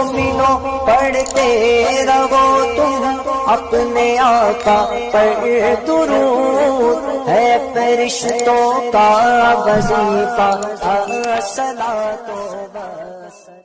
مومنوں پڑھتے رہو تم اپنے آقا پر درود، ہے فرشتوں کا وظیفہ الصلاۃ والسلام۔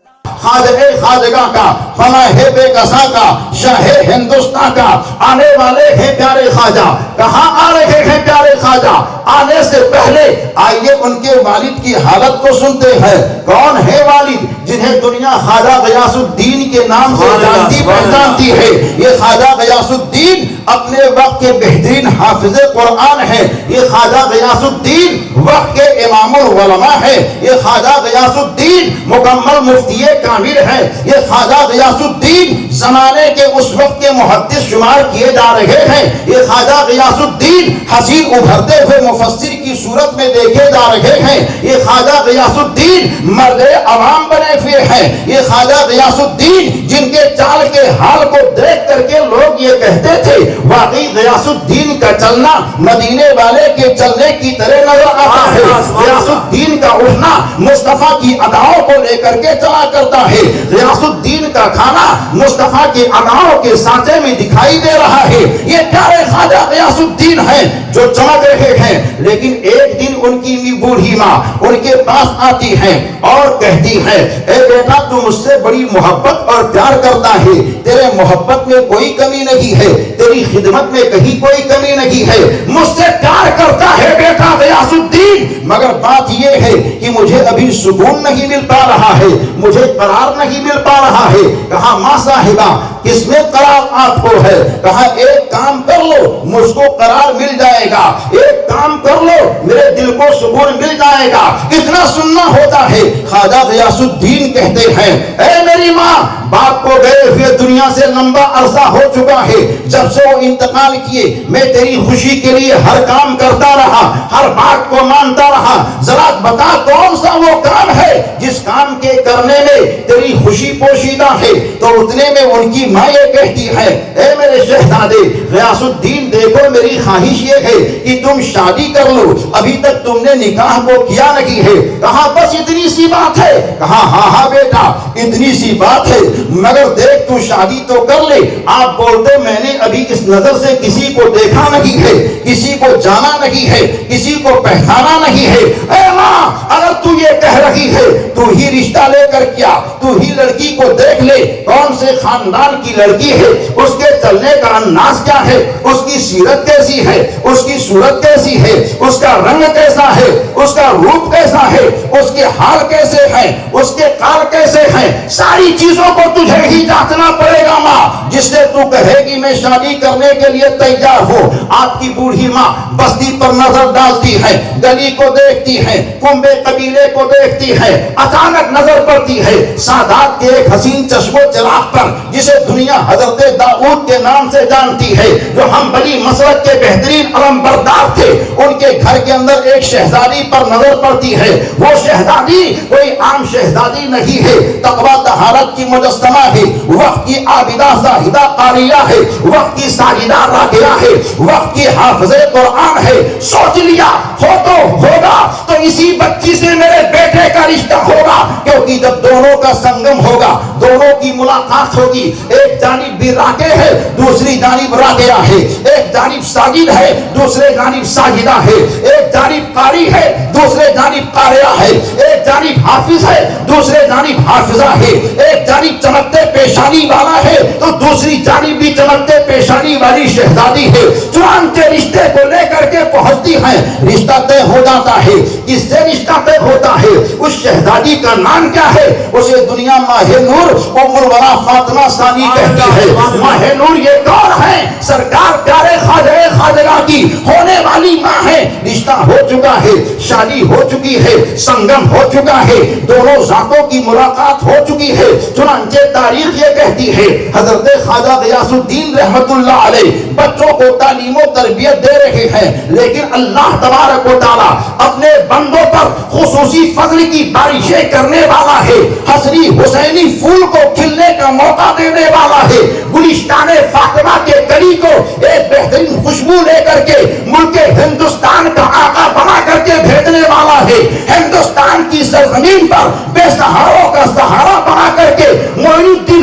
خواجہ خواجگاں کا، فلاں ہے بے کساں کا، شاہ ہندوستان کا، آنے والے ہیں پیارے خواجہ۔ کہاں آ رہے ہیں پیارے خواجہ؟ آنے سے پہلے آئیے ان کے والد کی حالت کو سنتے ہیں۔ کون ہے والد جنہیں دنیا خواجہ غیاث الدین کے نام سے جانتی پہچانتی ہے؟ یہ خواجہ غیاث الدین اپنے وقت کے بہترین حافظ قرآن ہے۔ یہ خواجہ غیاث الدین وقت کے امام العلماء ہے۔ یہ خواجہ غیاث الدین مکمل مفتی کامل ہے۔ یہ خواجہ غیاث الدین زمانے کے اس وقت کے محدث شمار کیے جا رہے ہیں۔ یہ خواجہ غیاث الدین حسین ابھرتے ہوئے مفسر کی صورت میں دیکھے جا رہے ہیں۔ یہ خواجہ غیاث الدین مرد عوام بنے ہوئے ہیں۔ یہ خواجہ غیاث الدین جن کے چال کے حال کو دیکھ کر کے لوگ یہ کہتے تھے واقعی غیاث الدین کا چلنا مدینے والے کے چلنے کی طرح نظر آتا ہے۔ غیاث الدین کا اٹھنا مصطفیٰ کی اداؤں کو لے کر کے چلا کرتا ہے۔ غیاث الدین کا کھانا مصطفیٰ کے اداؤں کے سانچے میں دکھائی دے رہا ہے۔ یہ پیارے خواجہ غیاث الدین ہیں جو چمک رہے ہیں۔ لیکن ایک دن ان کی بوڑھی ماں ان کے پاس آتی ہے اور کہتی ہے اے بیٹا تو مجھ سے بڑی محبت اور پیار کرتا ہے، تیرے محبت میں کوئی کمی نہیں ہے، تیری خدمت میں کہیں کوئی کمی نہیں ہے، مجھ سے پیار کرتا ہے بیٹا غیاث الدین، مگر بات یہ ہے کہ مجھے ابھی سکون نہیں مل پا رہا ہے، مجھے قرار نہیں مل پا رہا ہے۔ کہا ماں صاحبہ کس میں قرار آپ کو ہے؟ کہا ایک کام کر لو مجھ کو قرار مل جائے گا، ایک کام کر لو میرے دل کو سکون مل جائے گا، اتنا سننا ہوتا ہے۔ خواجہ غیاث الدین کہتے ہیں اے میری ماں باپ کو گئے ہوئے دنیا سے لمبا عرصہ ہو چکا ہے، جب سے وہ انتقال کیے میں تیری خوشی کے لیے ہر کام کرتا رہا، ہر بات کو مانتا رہا، ذرا بتا کون سا وہ کام ہے جس کام کے کرنے میں تیری خوشی پوشیدہ ہے؟ تو اتنے میں ان کی ماں یہ کہتی ہے اے میرے شہزادے غیاث الدین دیکھو میری خواہش یہ ہے کہ تم شادی کر لو، ابھی تک تم نے نکاح کو کیا نہیں ہے۔ کہا بس اتنی سی بات ہے؟ کہا ہاں ہاں بیٹا اتنی سی بات ہے، مگر دیکھ تو شادی تو کر لے۔ آپ بولتے میں نے ابھی اس نظر سے کسی کو دیکھا نہیں ہے، کسی کو جانا نہیں ہے، کسی کو پہچانا نہیں ہے۔ اے ماں اگر تو یہ کہہ رہی ہے تو ہی رشتہ لے کر کیا، تو ہی لڑکی کو دیکھ لے کون سے خاندان کی لڑکی ہے، اس کے چلنے کا انداز کیا ہے، اس کی سیرت کیسی ہے، اس کی صورت کیسی ہے، اس کا رنگ کیسا ہے، اس کا روپ کیسا ہے، اس کے حال کیسے ہیں، اس کے کار کیسے ہیں، ساری چیزوں کو تجھے ہی جانچنا پڑے گا ماں۔ جس سے تو کہے گی میں شادی کرنے کے لیے تیار ہوں۔ آپ کی بوڑھی ماں بستی پر نظر ڈالتی ہے، گلی کو دیکھتی ہے، کنبے قبیلے کو دیکھتی ہے، اچانک نظر پڑتی ہے سادات کے ایک حسین چشم و چراغ پر جسے دنیا حضرت داؤد کے نام سے جانتی ہے، جو ہم بلی مسلک کے بہترین علم بردار تھے، ان کے گھر کے اندر ایک شہزادی پر نظر پڑتی ہے۔ وہ شہزادی کوئی عام شہزادی نہیں ہے، تقویٰ طہارت کی مجسمہ ہے، وقت کی عابدہ زاہدہ قاریہ ہے، وقت کی ساجدہ راکعہ ہے، وقت کی حافظ قرآن ہے۔ سوچ لیا ہو تو ہوگا تو اسی بچی سے میرے بیٹے کا رشتہ ہوگا، کیونکہ جب دونوں کا سنگم ہوگا، دونوں کی ملاقات ہوگی، ایک جانب بھی راکع ہے دوسری جانب راکعہ ہے، ایک جانب ساجد ہے دوسرے جانب ساجدہ ہے، ایک جانب قاری ہے دوسرے جانب قاریہ ہے، ایک جانب حافظ ہے دوسرے جانب حافظہ ہے، ایک جانب چمکتے پیشانی والا ہے تو دوسری جانب بھی چمکتے پیشانی والی شہزادی ہے۔ چنانچہ رشتے کو لے کر کے پہنچتی ہیں، رشتہ طے ہو جاتا ہے۔ کس سے رشتہ طے ہوتا ہے؟ اس شہزادی کا نام کیا ہے؟ اسے دنیا ماہ نور ام الورا فاطمہ ثانی کہتی ہے۔ ماہ نور یہ کون ہے؟ سرکار پیارے خواجہ خواجہ کی ہونے والی ماں ہے۔ رشتہ ہو چکا ہے، شادی ہو چکی ہے، سنگم ہو چکا ہے، دونوں ذاتوں کی ملاقات ہو چکی ہے۔ چنانچہ تاریخ یہ کہتی ہے حضرت خواجہ غیاث الدین رحمت اللہ علیہ بچوں کو تعلیم و تربیت دے رہے ہیں، لیکن اللہ تبارک و تعالی اپنے بندوں پر خصوصی فضل کی بارشیں کرنے والا ہے، حسنی حسینی پھول کو کھلنے کا موقع دینے والا ہے، گلشتان فاطمہ کے کلی کو ایک بہترین خوشبو لے کر کے ملک ہندوستان کا آقا بنا کر کے بھیجنے والا ہے، ہندوستان کی سرزمین پر بے سہاروں کا سہارا بنا کر کے معین الدین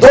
2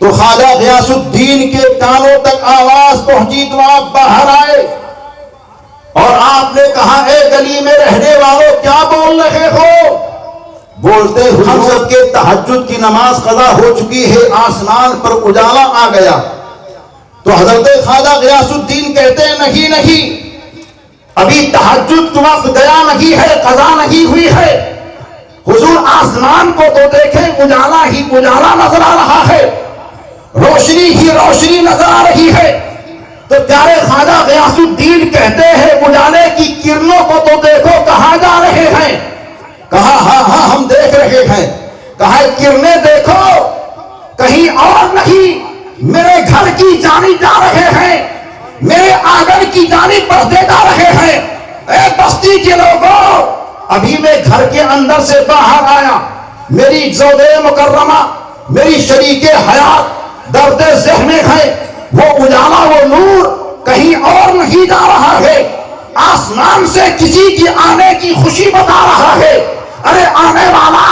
تو خواجہ غیاث الدین کے کانوں تک آواز پہنچی تو آپ باہر آئے اور آپ نے کہا اے گلی میں رہنے والوں کیا بول رہے ہو؟ بولتے ہم سب کے تہجد کی نماز قضا ہو چکی ہے، آسمان پر اجالا آ گیا۔ تو حضرت خواجہ غیاث الدین کہتے ہیں نہیں نہیں، ابھی تہجد کا وقت گیا نہیں ہے، قضا نہیں ہوئی ہے۔ حضور آسمان کو تو دیکھیں، اجالا ہی اجالا نظر آ رہا ہے، روشنی ہی روشنی نظر آ رہی ہے۔ تو پیارے خواجہ غیاث الدین کہتے ہیں اجالے کی کرنوں کو تو دیکھو، کہاں جا رہے ہیں؟ کہا ہاں ہاں ہم دیکھ رہے ہیں۔ کہا کرنیں دیکھو، کہیں اور نہیں، میرے گھر کی جانب جا رہے ہیں، میرے آنگن کی جانب بڑھتے جا رہے ہیں۔ اے بستی کے لوگوں، ابھی میں گھر کے اندر سے باہر آیا، میری زوجہ مکرمہ، میری شریک حیات درد ذہن میں ہے، وہ اجالا وہ نور کہیں اور نہیں جا رہا ہے، آسمان سے کسی کی آنے کی خوشی بتا رہا ہے۔ ارے آنے والا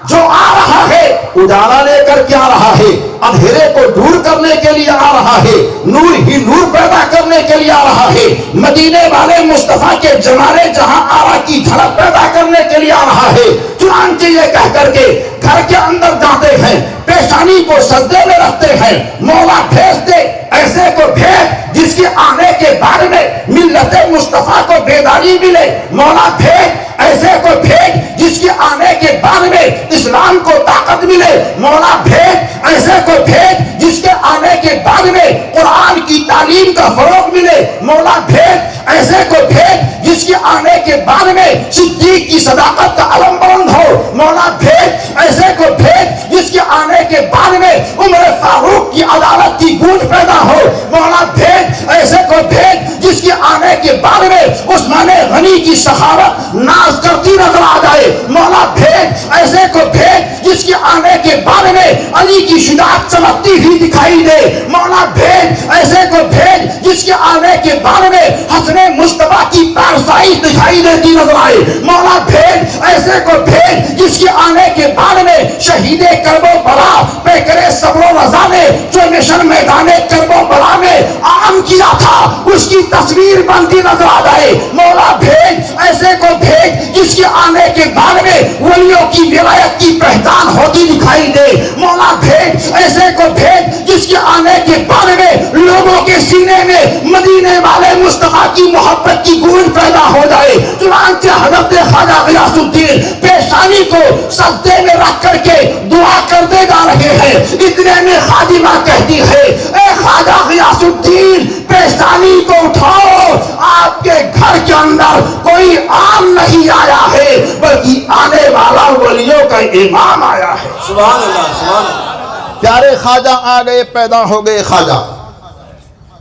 جو آ رہا ہے اجالا لے کر کے آ رہا ہے، اندھیرے کو دور کرنے کے لیے آ رہا ہے، نور ہی نور پیدا کرنے کے لیے آ رہا ہے، مدینے والے مصطفیٰ کے جمالے جہاں آرا کی جھلک پیدا کرنے کے لیے آ رہا ہے۔ چنانچہ یہ کہہ کر کے گھر کے اندر جاتے ہیں، پیشانی کو سجدے میں رکھتے ہیں، مولا بھیج دے ایسے کو بھیج جس کے آنے کے بارے میں ملت مصطفیٰ کو بیداری ملے، مولا بھیج ایسے کو بھیج جس کے آنے کے بعد میں اسلام کو طاقت ملے، مولا بھیج ایسے کو بھیج جس کے آنے کے بعد میں قرآن کی تعلیم کا فروغ ملے، مولا بھیج ایسے کو بھیج جس کے آنے کے بعد میں صدیق کی صداقت کا علم بلند ہو، مولا بھیج ایسے کو بھیج جس کے آنے کے بعد میں عمر فاروق کی عدالت کی گونج پیدا ہو، مولا بھیج ایسے کو بھیج جس کے آنے کے بعد میں عثمان غنی کی سخاوت ناز کرتی نظر آ جائے، مولا بھیج ایسے کو بھیج جس کے آنے کے بارے میں علی کی شجاعت چمکتی ہوئی دکھائی دے، مولا بھیج ایسے کو بھیج جس کے آنے کے بارے میں حسن مصطفیٰ کی پارسائی دکھائی دیتی نظر آئے، مولا بھیج ایسے کو بھیج جس کے آنے کے بارے میں شہید کربلا پیکر صبر و رضا نے جو مشن میدان کربلا میں عام کیا تھا اس کی تصویر بنتی نظر آ جائے، مولا بھیج ایسے کو بھیج جس کے آنے کے بعد میں ولیوں کی ولایت کی پہچان ہوتی دکھائی دے، مولا بھیج ایسے کو بھیج جس کے آنے کے بارے میں لوگوں کے سینے میں مدینے والے مصطفیٰ کی محبت کی گونج پیدا ہو جائے۔ چنانچہ حضرت خواجہ غیاث الدین پیشانی کو سجدے میں رکھ کر کے دعا کرتے جا رہے ہیں، اتنے میں خادمہ کہتی ہے اے خواجہ غیاث الدین پیشانی کو اٹھاؤ، آپ کے گھر کے اندر کوئی عام نہیں آیا ہے بلکہ آنے والا ولیوں کا امام آیا ہے۔ سبحان اللہ سبحان اللہ۔ پیارے خواجہ آ گئے، پیدا ہو گئے خواجہ،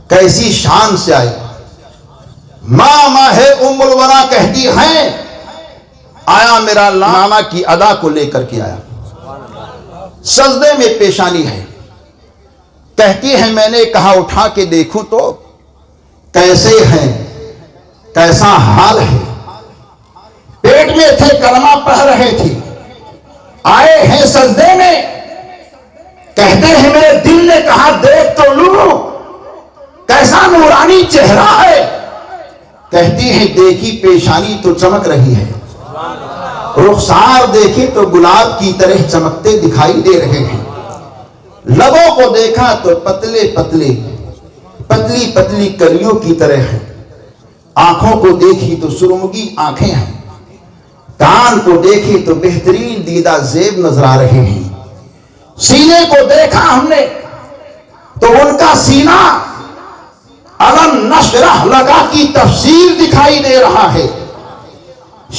کیسی شان سے آئے۔ ماں ہے ام الورا کہتی ہیں آیا میرا نانا کی ادا کو لے کر کے آیا، سجدے میں پیشانی ہے، کہتی ہے میں نے کہا اٹھا کے دیکھوں تو کیسے ہیں، کیسا حال ہے، پیٹ میں تھے کلمہ پڑھ رہے تھے، آئے ہیں سجدے میں، کہتے ہیں میرے دل نے کہا دیکھ تو لوں کیسا نورانی چہرہ ہے، کہتی ہیں دیکھی پیشانی تو چمک رہی ہے، رخسار دیکھی تو گلاب کی طرح چمکتے دکھائی دے رہے ہیں، لبوں کو دیکھا تو پتلے پتلے پتلی پتلی کلیوں کی طرح ہے، آنکھوں کو دیکھی تو سرمگی آنکھیں ہیں، کان کو دیکھی تو بہترین دیدہ زیب نظر آ رہے ہیں، سینے کو دیکھا ہم نے تو ان کا سینہ علم نشرح لگا کی تفسیر دکھائی دے رہا ہے،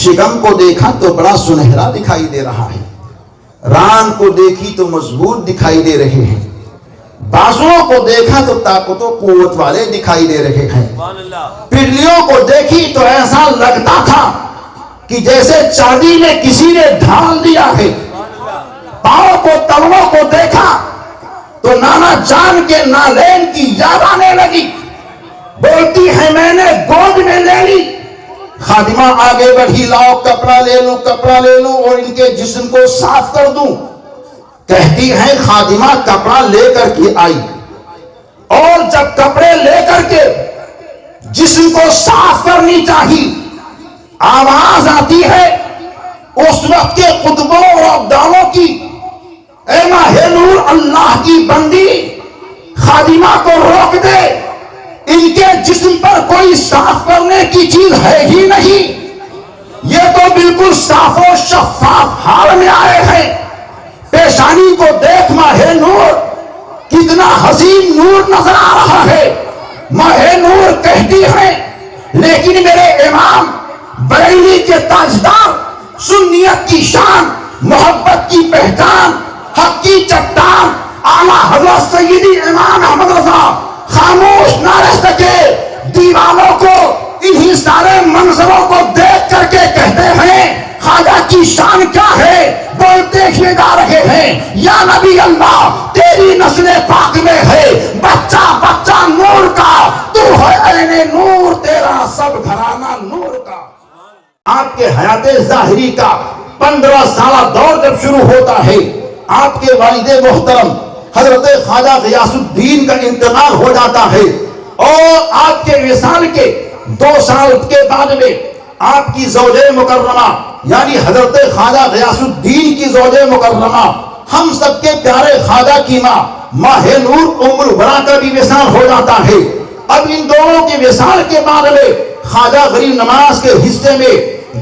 شکم کو دیکھا تو بڑا سنہرا دکھائی دے رہا ہے، ران کو دیکھی تو مضبوط دکھائی دے رہے ہیں، بازوؤں کو دیکھا تو طاقت و قوت والے دکھائی دے رہے ہیں، پنڈلیوں کو دیکھی تو ایسا لگتا تھا کہ جیسے چاندی میں کسی نے ڈھال دیا ہے، پاؤں کو تلووں کو دیکھا تو نانا جان کے نالین کی یاد آنے لگی، بولتی ہے میں نے گود میں لے لی، خادمہ آگے بڑھی لاؤ کپڑا لے لوں اور ان کے جسم کو صاف کر دوں، کہتی ہیں خادمہ کپڑا لے کر کے آئی، اور جب کپڑے لے کر کے جسم کو صاف کرنی چاہیے، آواز آتی ہے اس وقت کے خطبوں اور ابدالوں کی، اے ماہ نور اللہ کی بندی خادمہ کو روک دے، ان کے جسم پر کوئی صاف کرنے کی چیز ہے ہی نہیں، یہ تو بالکل صاف و شفاف حال میں آئے ہیں۔ پیشانی کو دیکھ ماہ نور، کتنا حسین نور نظر آ رہا ہے۔ ماہ نور کہتی ہے لیکن میرے امام بریلی کے تاجدار، سنیت کی شان، محبت کی پہچان، حق کی چٹان اعلیٰ حضرت سیدی امام احمد رضا خاموش نہ رہ سکے، دیوانوں کو انہی سارے منظروں کو دیکھ کر کے کہتے ہیں خواجہ کی شان کیا ہے، وہ دیکھنے جا رہے ہیں۔ یا نبی اللہ تیری نسل پاک میں ہے بچہ بچہ نور کا، تو ہے عین نور، تیرا سب گھرانہ نور کا۔ آپ کے حیات ظاہری کا 15 سالہ دور جب شروع ہوتا ہے، آپ کے والد محترم حضرت خواجہ غیاث الدین کا انتقال ہو جاتا ہے، اور آپ کے وصال کے 2 سال کے بعد میں آپ کی زوجہ مکرمہ یعنی حضرت خواجہ غیاث الدین کی زوجہ مکرمہ، ہم سب کے پیارے خواجہ کی ماں ماہ نور ام الورا کا بھی وصال ہو جاتا ہے۔ اب ان دونوں کے وصال کے بعد میں خواجہ غریب نواز کے حصے میں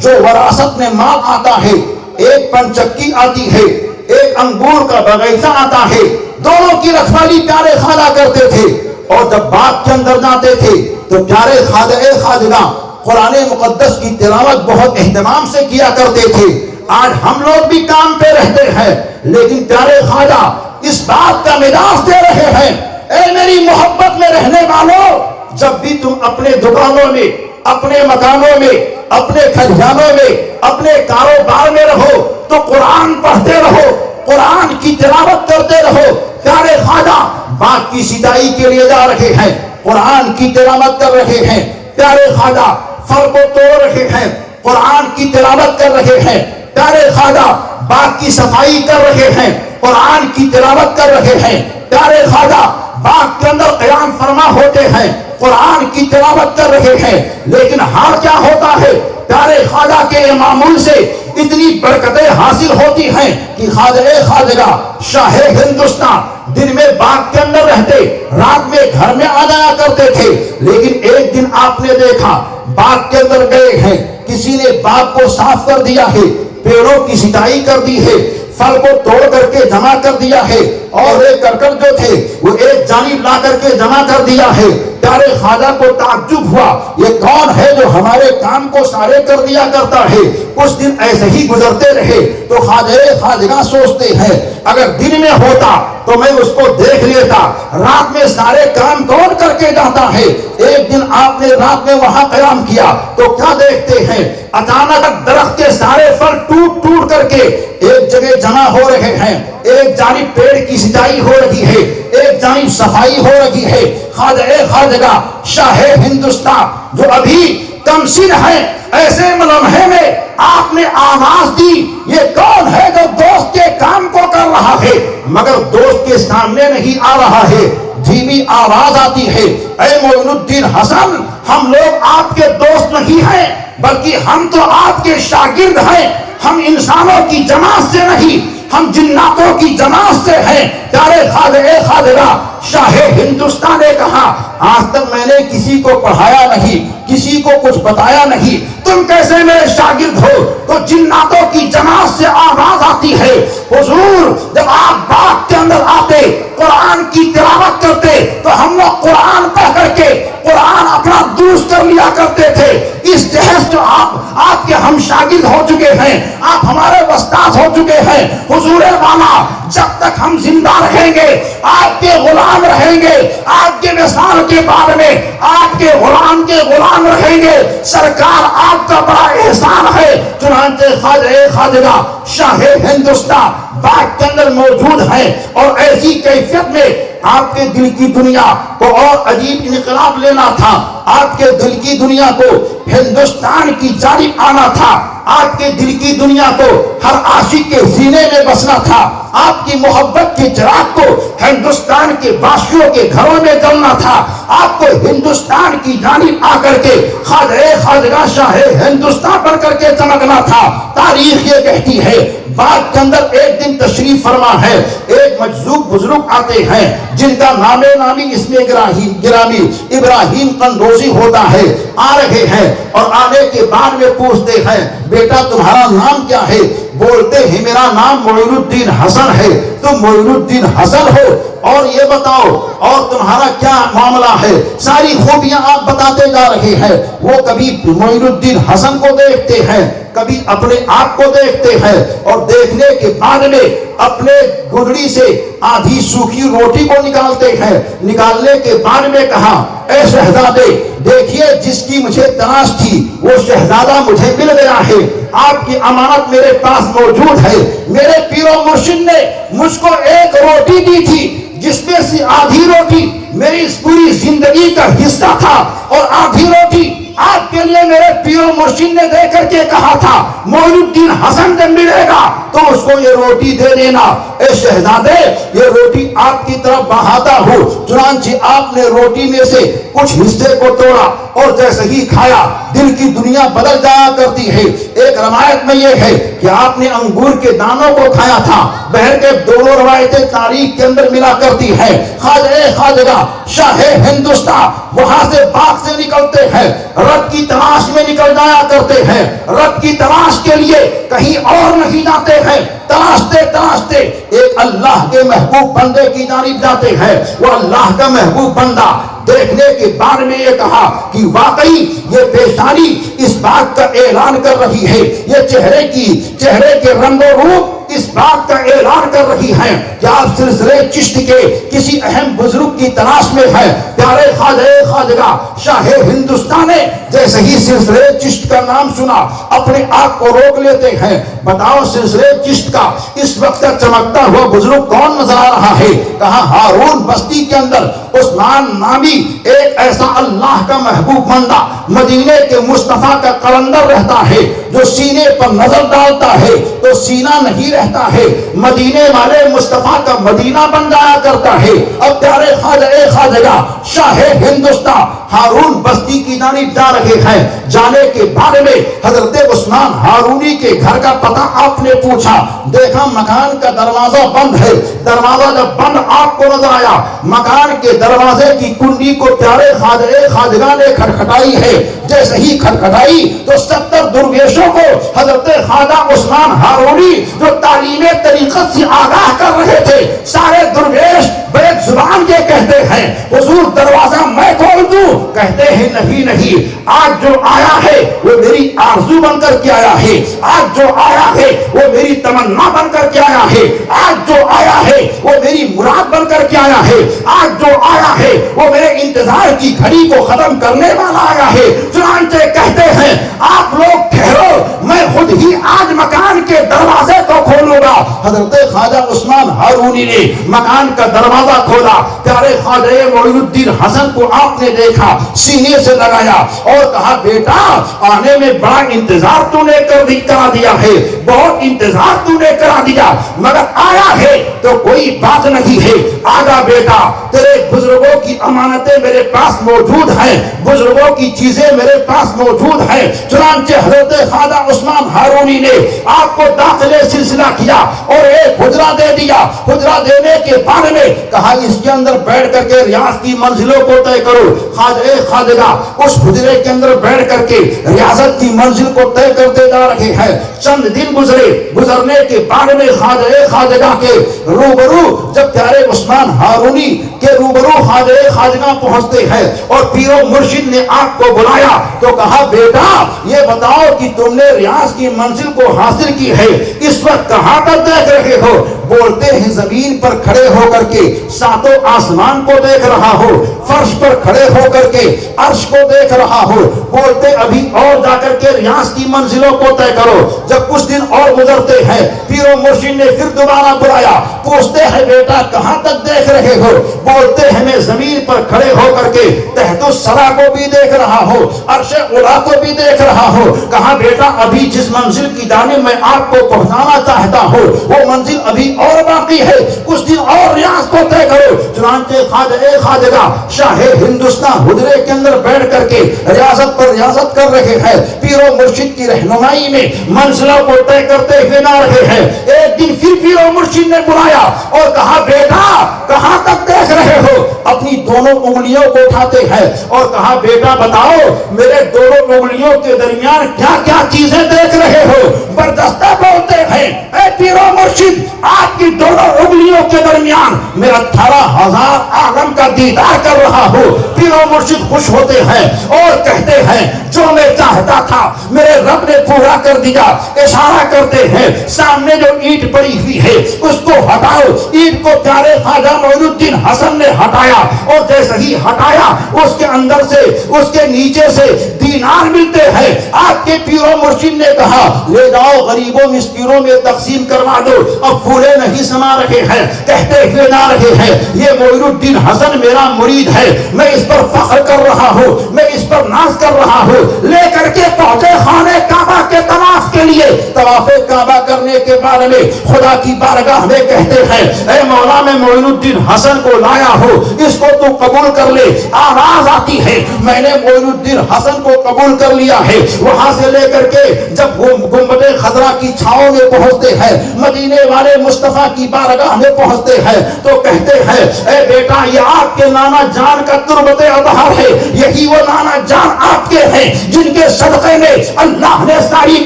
جو وراثت میں مال آتا ہے، ایک پنچکی آتی ہے، ایک انگور کا باغیچہ آتا ہے، دونوں کی رکھوالی پیارے خواجہ کرتے تھے، اور جب باغ کے اندر جاتے تھے تو پیارے خواجہ خواجگاں قرآن مقدس کی تلاوت بہت اہتمام سے کیا کرتے تھے۔ آج ہم لوگ بھی کام پہ رہتے ہیں، لیکن پیارے خواجہ اس بات کا مزاج دے رہے ہیں، اے میری محبت میں رہنے والوں، جب بھی تم اپنے دکانوں میں، اپنے مکانوں میں، اپنے کھلیانوں میں، اپنے کاروبار میں رہو تو قرآن پڑھتے رہو، قرآن کی تلاوت کرتے رہو۔ پیارے خواجہ باغ کی سینچائی کے لیے جا رہے ہیں، قرآن کی تلاوت کر رہے ہیں۔ پیارے خواجہ پھل کو توڑ رہے ہیں، قرآن کی تلاوت کر رہے ہیں۔ پیارے خواجہ باغ کی صفائی کر رہے ہیں، قرآن کی تلاوت کر رہے ہیں۔ پیارے خواجہ باغ کے اندر قیام فرما ہوتے ہیں، قرآن کی تلاوت کر رہے ہیں، لیکن حال کیا ہوتا ہے؟ پیارے خواجہ کے معمول سے اتنی برکتیں حاصل ہوتی ہیں کہ خواجہ خواجہ شاہ ہندوستان دن میں باغ کے اندر رہتے، رات میں گھر میں آ جایا کرتے تھے، لیکن ایک دن آپ نے دیکھا باغ کے اندر گئے ہیں، کسی نے باغ کو صاف کر دیا ہے، پیڑوں کی سینچائی کر دی ہے، پھل کو توڑ کر کے جمع کر دیا ہے، اور ایک کرکٹ جو تھے وہ ایک جانب لا کر کے جمع کر دیا ہے۔ پیارے خواجہ کو تعجب ہوا، یہ کون ہے جو ہمارے کام کو سارے کر دیا کرتا ہے؟ کچھ دن ایسے ہی گزرتے رہے تو خواجہ سوچتے ہیں اگر دن میں ہوتا تو میں اس کو دیکھ لیتا، رات میں سارے کام کون کر کے جاتا ہے؟ ایک دن آپ نے رات میں وہاں قیام کیا تو کیا دیکھتے ہیں؟ اچانک درخت کے سارے پھل ٹوٹ ٹوٹ کر کے ایک جگہ جمع ہو رہے ہیں، ایک جانب پیڑ کی سینچائی ہو رہی ہے، ایک جانب صفائی ہو رہی ہے۔ خواجہ شاہ ہندوستان جو ابھی کم سن ہے، ایسے لمحے میں آپ نے آواز دی، یہ کون ہے جو دوست کے کام کو کر رہا ہے؟ مگر دوست کے سامنے نہیں آ رہا ہے، دھیمی آواز آتی ہے، اے معین الدین حسن، ہم لوگ آپ کے دوست نہیں ہیں بلکہ ہم تو آپ کے شاگرد ہیں، ہم انسانوں کی جماعت سے نہیں، ہم جناتوں کی جماعت سے ہیں۔ پیارے خواجہ شاہ ہندوستان نے کہا، آج تک میں نے کسی کو پڑھایا نہیں، کسی کو کچھ بتایا نہیں، تم کیسے میرے شاگرد ہو؟ تو جناتوں کی جماعت سے آواز آتی ہے، حضور جب آپ باغ کے اندر آتے، قرآن کی تلاوت کرتے تو ہم لوگ قرآن پڑھ کر کے قرآن اپنا درست کر لیا کرتے تھے۔ اس جہاز جو آپ کے ہم شاگرد ہو چکے ہیں، آپ ہمارے استاد ہو چکے ہیں، حضور والا جب تک ہم زندہ رہیں گے آپ کے غلام رہیں گے، آپ کے وصال کے بعد میں آپ کے غلام رہیں گے، سرکار آپ کا بڑا احسان ہے۔ چنانچہ خواجہ شاہ ہندوستان باغ کے اندر موجود ہیں، اور ایسی کیفیت میں آپ کے دل کی دنیا کو اور عجیب انقلاب لینا تھا، آپ کے دل کی دنیا کو ہندوستان کی جانب آنا تھا۔ آپ کے دل کی دنیا کو ہر عاشق کے سینے میں بسنا تھا، آپ کی محبت کے چراغ کو ہندوستان کے باشیوں کے گھروں میں جلنا تھا، آپ کو ہندوستان کی جانب آ کر کے خواجہ خواجگاہ شاہ ہندوستان بن کر کے چمکنا تھا۔ تاریخ یہ کہتی ہے، بعد کے اندر ایک دن تشریف فرما ہے، ایک مجذوب بزرگ آتے ہیں جن کا نام نامی اسم گرامی ابراہیم قندوزی ہوتا ہے، آ رہے ہیں اور آنے کے بعد میں پوچھتے ہیں بیٹا تمہارا نام کیا ہے؟ بولتے ہیں میرا نام معین الدین حسن ہے۔ تم معین الدین حسن ہو، اور یہ بتاؤ اور تمہارا کیا معاملہ ہے؟ ساری خوبیاں آپ بتاتے جا رہے ہیں۔ وہ کبھی معین الدین حسن کو دیکھتے ہیں، کبھی اپنے آپ کو دیکھتے ہیں، اور دیکھنے کے بعد میں اپنے گھڑی سے آدھی سوکھی روٹی کو نکالتے ہیں۔ نکالنے کے بعد میں کہا اے شہزادے دیکھیے جس کی مجھے تلاش تھی وہ شہزادہ مجھے مل گیا ہے، آپ کی امانت میرے پاس موجود ہے۔ میرے پیر و مرشد نے مجھ کو ایک روٹی دی تھی جس میں سے آدھی روٹی میری اس پوری زندگی کا حصہ تھا، اور آدھی روٹی آپ کے لیے میرے پیر و مرشد نے دے کر کے کہا تھا معین الدین حسن جب ملے گا تو اس کو یہ روٹی دے دینا۔ اے شہزادے یہ روٹی آپ کی طرف بڑھاتا ہوں۔ چنانچہ آپ نے روٹی میں سے کچھ حصے کو توڑا اور جیسے ہی کھایا دل کی دنیا بدل جایا کرتی ہے۔ ایک روایت میں یہ ہے کہ آپ نے انگور کے دانوں کو کھایا تھا، بہر کے دونوں روایتیں تاریخ کے اندر ملا کرتی ہیں۔ خواجہ خواجگاہ شاہ ہندوستان وہاں سے باغ سے نکلتے ہیں، رب کی تلاش میں نکل جایا کرتے ہیں، رب کی تلاش کے لیے کہیں اور نہیں جاتے ہیں، تلاشتے تلاشتے ایک اللہ کے محبوب بندے کی جانب جاتے ہیں۔ وہ اللہ کا محبوب بندہ دیکھنے کے بعد میں یہ کہا کہ واقعی یہ پیشانی اس بات کا اعلان کر رہی ہے، یہ چہرے کے رنگ و روپ اس بات کا اعلان کر رہی ہیں کہ آپ سلسلے چشت کے کسی اہم بزرگ کی تلاش میں ہیں۔ پیارے خواجہ خواجگاہ شاہ ہندوستان نے جیسے ہی سلسلے چشت کا نام سنا اپنے آپ کو روک لیتے ہیں۔ بتاؤ سلسلے چشت کا اس وقت کا چمکتا ہوا بزرگ کون نظر آ رہا ہے؟ کہاں ہارون بستی کے اندر عثمان نامی ایک ایسا اللہ کا محبوب بندہ مدینے کے مصطفیٰ کا قلندر رہتا ہے، جو سینے پر نظر ڈالتا ہے تو سینہ نہیں رہتا ہے، مدینے والے مصطفیٰ کا مدینہ بن جایا کرتا ہے۔ اب پیارے خواجہ خواجگاہ شاہ ہندوستان ہارون بستی کی جانب جا رہے ہیں۔ جانے کے بارے میں حضرت عثمان ہارونی کے گھر کا پتہ آپ نے پوچھا، دیکھا مکان کا دروازہ بند ہے۔ دروازہ جب بند آپ کو نظر آیا، مکان کے دروازے کی کنڈی کو پیارے خواجہ خواجگاہ نے کھٹکھٹائی ہے۔ جیسے ہی کھٹکھٹائی تو 70 درویشوں کو حضرت خواجہ عثمان ہارونی جو تعلیم طریقت سے آگاہ کر رہے تھے، سارے درویش بیک زبان کے کہتے ہیں حضور دروازہ میں کھول دوں؟ کہتے ہیں نہیں نہیں، آج جو آیا ہے وہ میری آرزو بن کر کے آیا ہے، آج جو آیا ہے وہ میری تمنا بن کر کے آیا ہے، آج جو آیا ہے وہ میری مراد بن کر کے آیا ہے، آج جو آیا ہے وہ میرے انتظار کی گھڑی کو ختم کرنے والا آیا ہے۔ چنانچہ کہتے ہیں آپ لوگ ٹھہرو، میں خود ہی آج مکان کے دروازے کو کھولوں گا۔ حضرت خواجہ عثمان ہارونی نے مکان کا دروازہ کھولا۔ پیارے خواجہ معین الدین حسن کو آپ نے دیکھا، سینے سے لگایا اور کہا بیٹا آنے میں بڑا انتظار تو نے کرا دیا ہے، بہت انتظار تو نے کرا دیا، مگر آیا ہے تو کوئی بات نہیں ہے، آگا بیٹا تیرے بزرگوں کی امانتیں میرے پاس موجود ہیں، بزرگوں کی چیزیں میرے پاس موجود ہیں۔ چنانچہ حضرت خواجہ عثمان ہارونی نے آپ کو داخلے سلسلہ کیا اور ایک حجرہ دے دیا۔ حجرہ دینے کے بارے میں کہا اس کے اندر بیٹھ کر کے ریاض کی منزلوں کو طے کرو۔ خواجہ خواجگاہ اس حجرے کے اندر بیٹھ کر کے ریاضت کی منزل کو طے کرتے جا رہے ہیں۔ چند دن گزرنے کے بارے میں خواجہ خواجگاہ کے روبرو جب پیارے عثمان ہارونی کے روبرو خواجہ خواجگاہ پہنچتے ہیں اور پیر و مرشد نے آپ کو بلایا تو کہا بیٹا یہ بتاؤ کہ تم نے ریاض کی منزل کو حاصل کی ہے، اس وقت کہاں تک دیکھ رہے ہو؟ بولتے ہیں زمین پر کھڑے ہو کر کے ساتوں آسمان کو دیکھ رہا ہو، فرش پر کھڑے ہو کر کے عرش کو دیکھ رہا ہو۔ بولتے ابھی اور جا کر کے ریاض کی منزلوں کو طے کرو۔ جب کچھ دن اور گزرتے ہیں، پیر و مرشد نے پھر دوبارہ بلایا، پوچھتے ہیں بیٹا کہاں تک دیکھ رہے ہو؟ بولتے ہیں میں زمین پر کھڑے ہو کر کے تحت الثری کو بھی دیکھ رہا ہوں، عرش اولا کو بھی دیکھ رہا ہوں۔ کہا بیٹا ابھی جس منزل کی جانب میں آپ کو پہنچانا چاہتا ہوں وہ منزل ابھی اور باقی ہے، کچھ دن اور ریاض کو طے کرو۔ چنانچہ خواجہ شاہ ہندوستان حجرے کے اندر بیٹھ کر کے ریاضت پر ریاضت کر رہے ہیں، پیر و مرشد کی رہنمائی میں منزلوں کو طے کرتے ہوئے نہ رہے ہیں۔ ایک دن پھر پیر و مرشد نے بلایا اور کہا بیٹا کہاں تک دیکھ رہے ہو؟ اپنی دونوں انگلیوں کو اٹھاتے ہیں اور کہا بیٹا بتاؤ میرے دونوں انگلیوں کے درمیان کیا کیا چیزیں دیکھ رہے ہو؟ بردستہ بولتے ہیں اے پیر و مرشد آپ کی دونوں انگلیوں کے درمیان میں 18,000 عالم کا دیدار کر رہا ہوں۔ پیر و مرشد خوش ہوتے ہیں اور کہتے ہیں جو میں چاہتا تھا میرے رب نے پورا کر دیا۔ اشارہ کرتے ہیں سامنے جو اینٹ پڑی ہوئی ہے اس کو ہٹاؤ۔ اینٹ کو پیارے خواجہ معین الدین حسن نے ہٹایا اور جیسے ہی ہٹایا اس کے اندر سے اس کے نیچے سے دینار ملتے ہیں۔ آپ کے پیر و مرشد نے کہا لے جاؤ غریبوں مسکینوں میں تقسیم کروا دو۔ اب پورے نہیں سما رہے ہیں، کہتے ہوئے نہ رہے ہیں یہ معین الدین حسن میرا مرید ہے، میں اس پر فخر کر رہا ہوں، میں اس پر ناز کر رہا ہوں۔ لے کر کے پہنچے خانہ کعبہ کے طواف کے لیے۔ طواف کعبہ کرنے کے بارے میں خدا کی بارگاہ میں کہتے ہیں اے مولا میں معین الدین حسن کو لایا ہوں، اس کو تو قبول کر لے۔ آواز آتی ہے میں نے معین الدین حسن کو قبول کر لیا ہے۔ وہاں سے لے کر کے جب گنبد خضرا کی چھاؤں میں پہنچتے ہیں، مدینے والے مصطفیٰ کی بارگاہ میں پہنچتے ہیں تو کہتے ہیں اے بیٹا یہ آپ کے نانا جان کا تربت اطہر ہے، یہی وہ نانا جان آپ کے ہیں جن کے صدقے میں اللہ نے ساری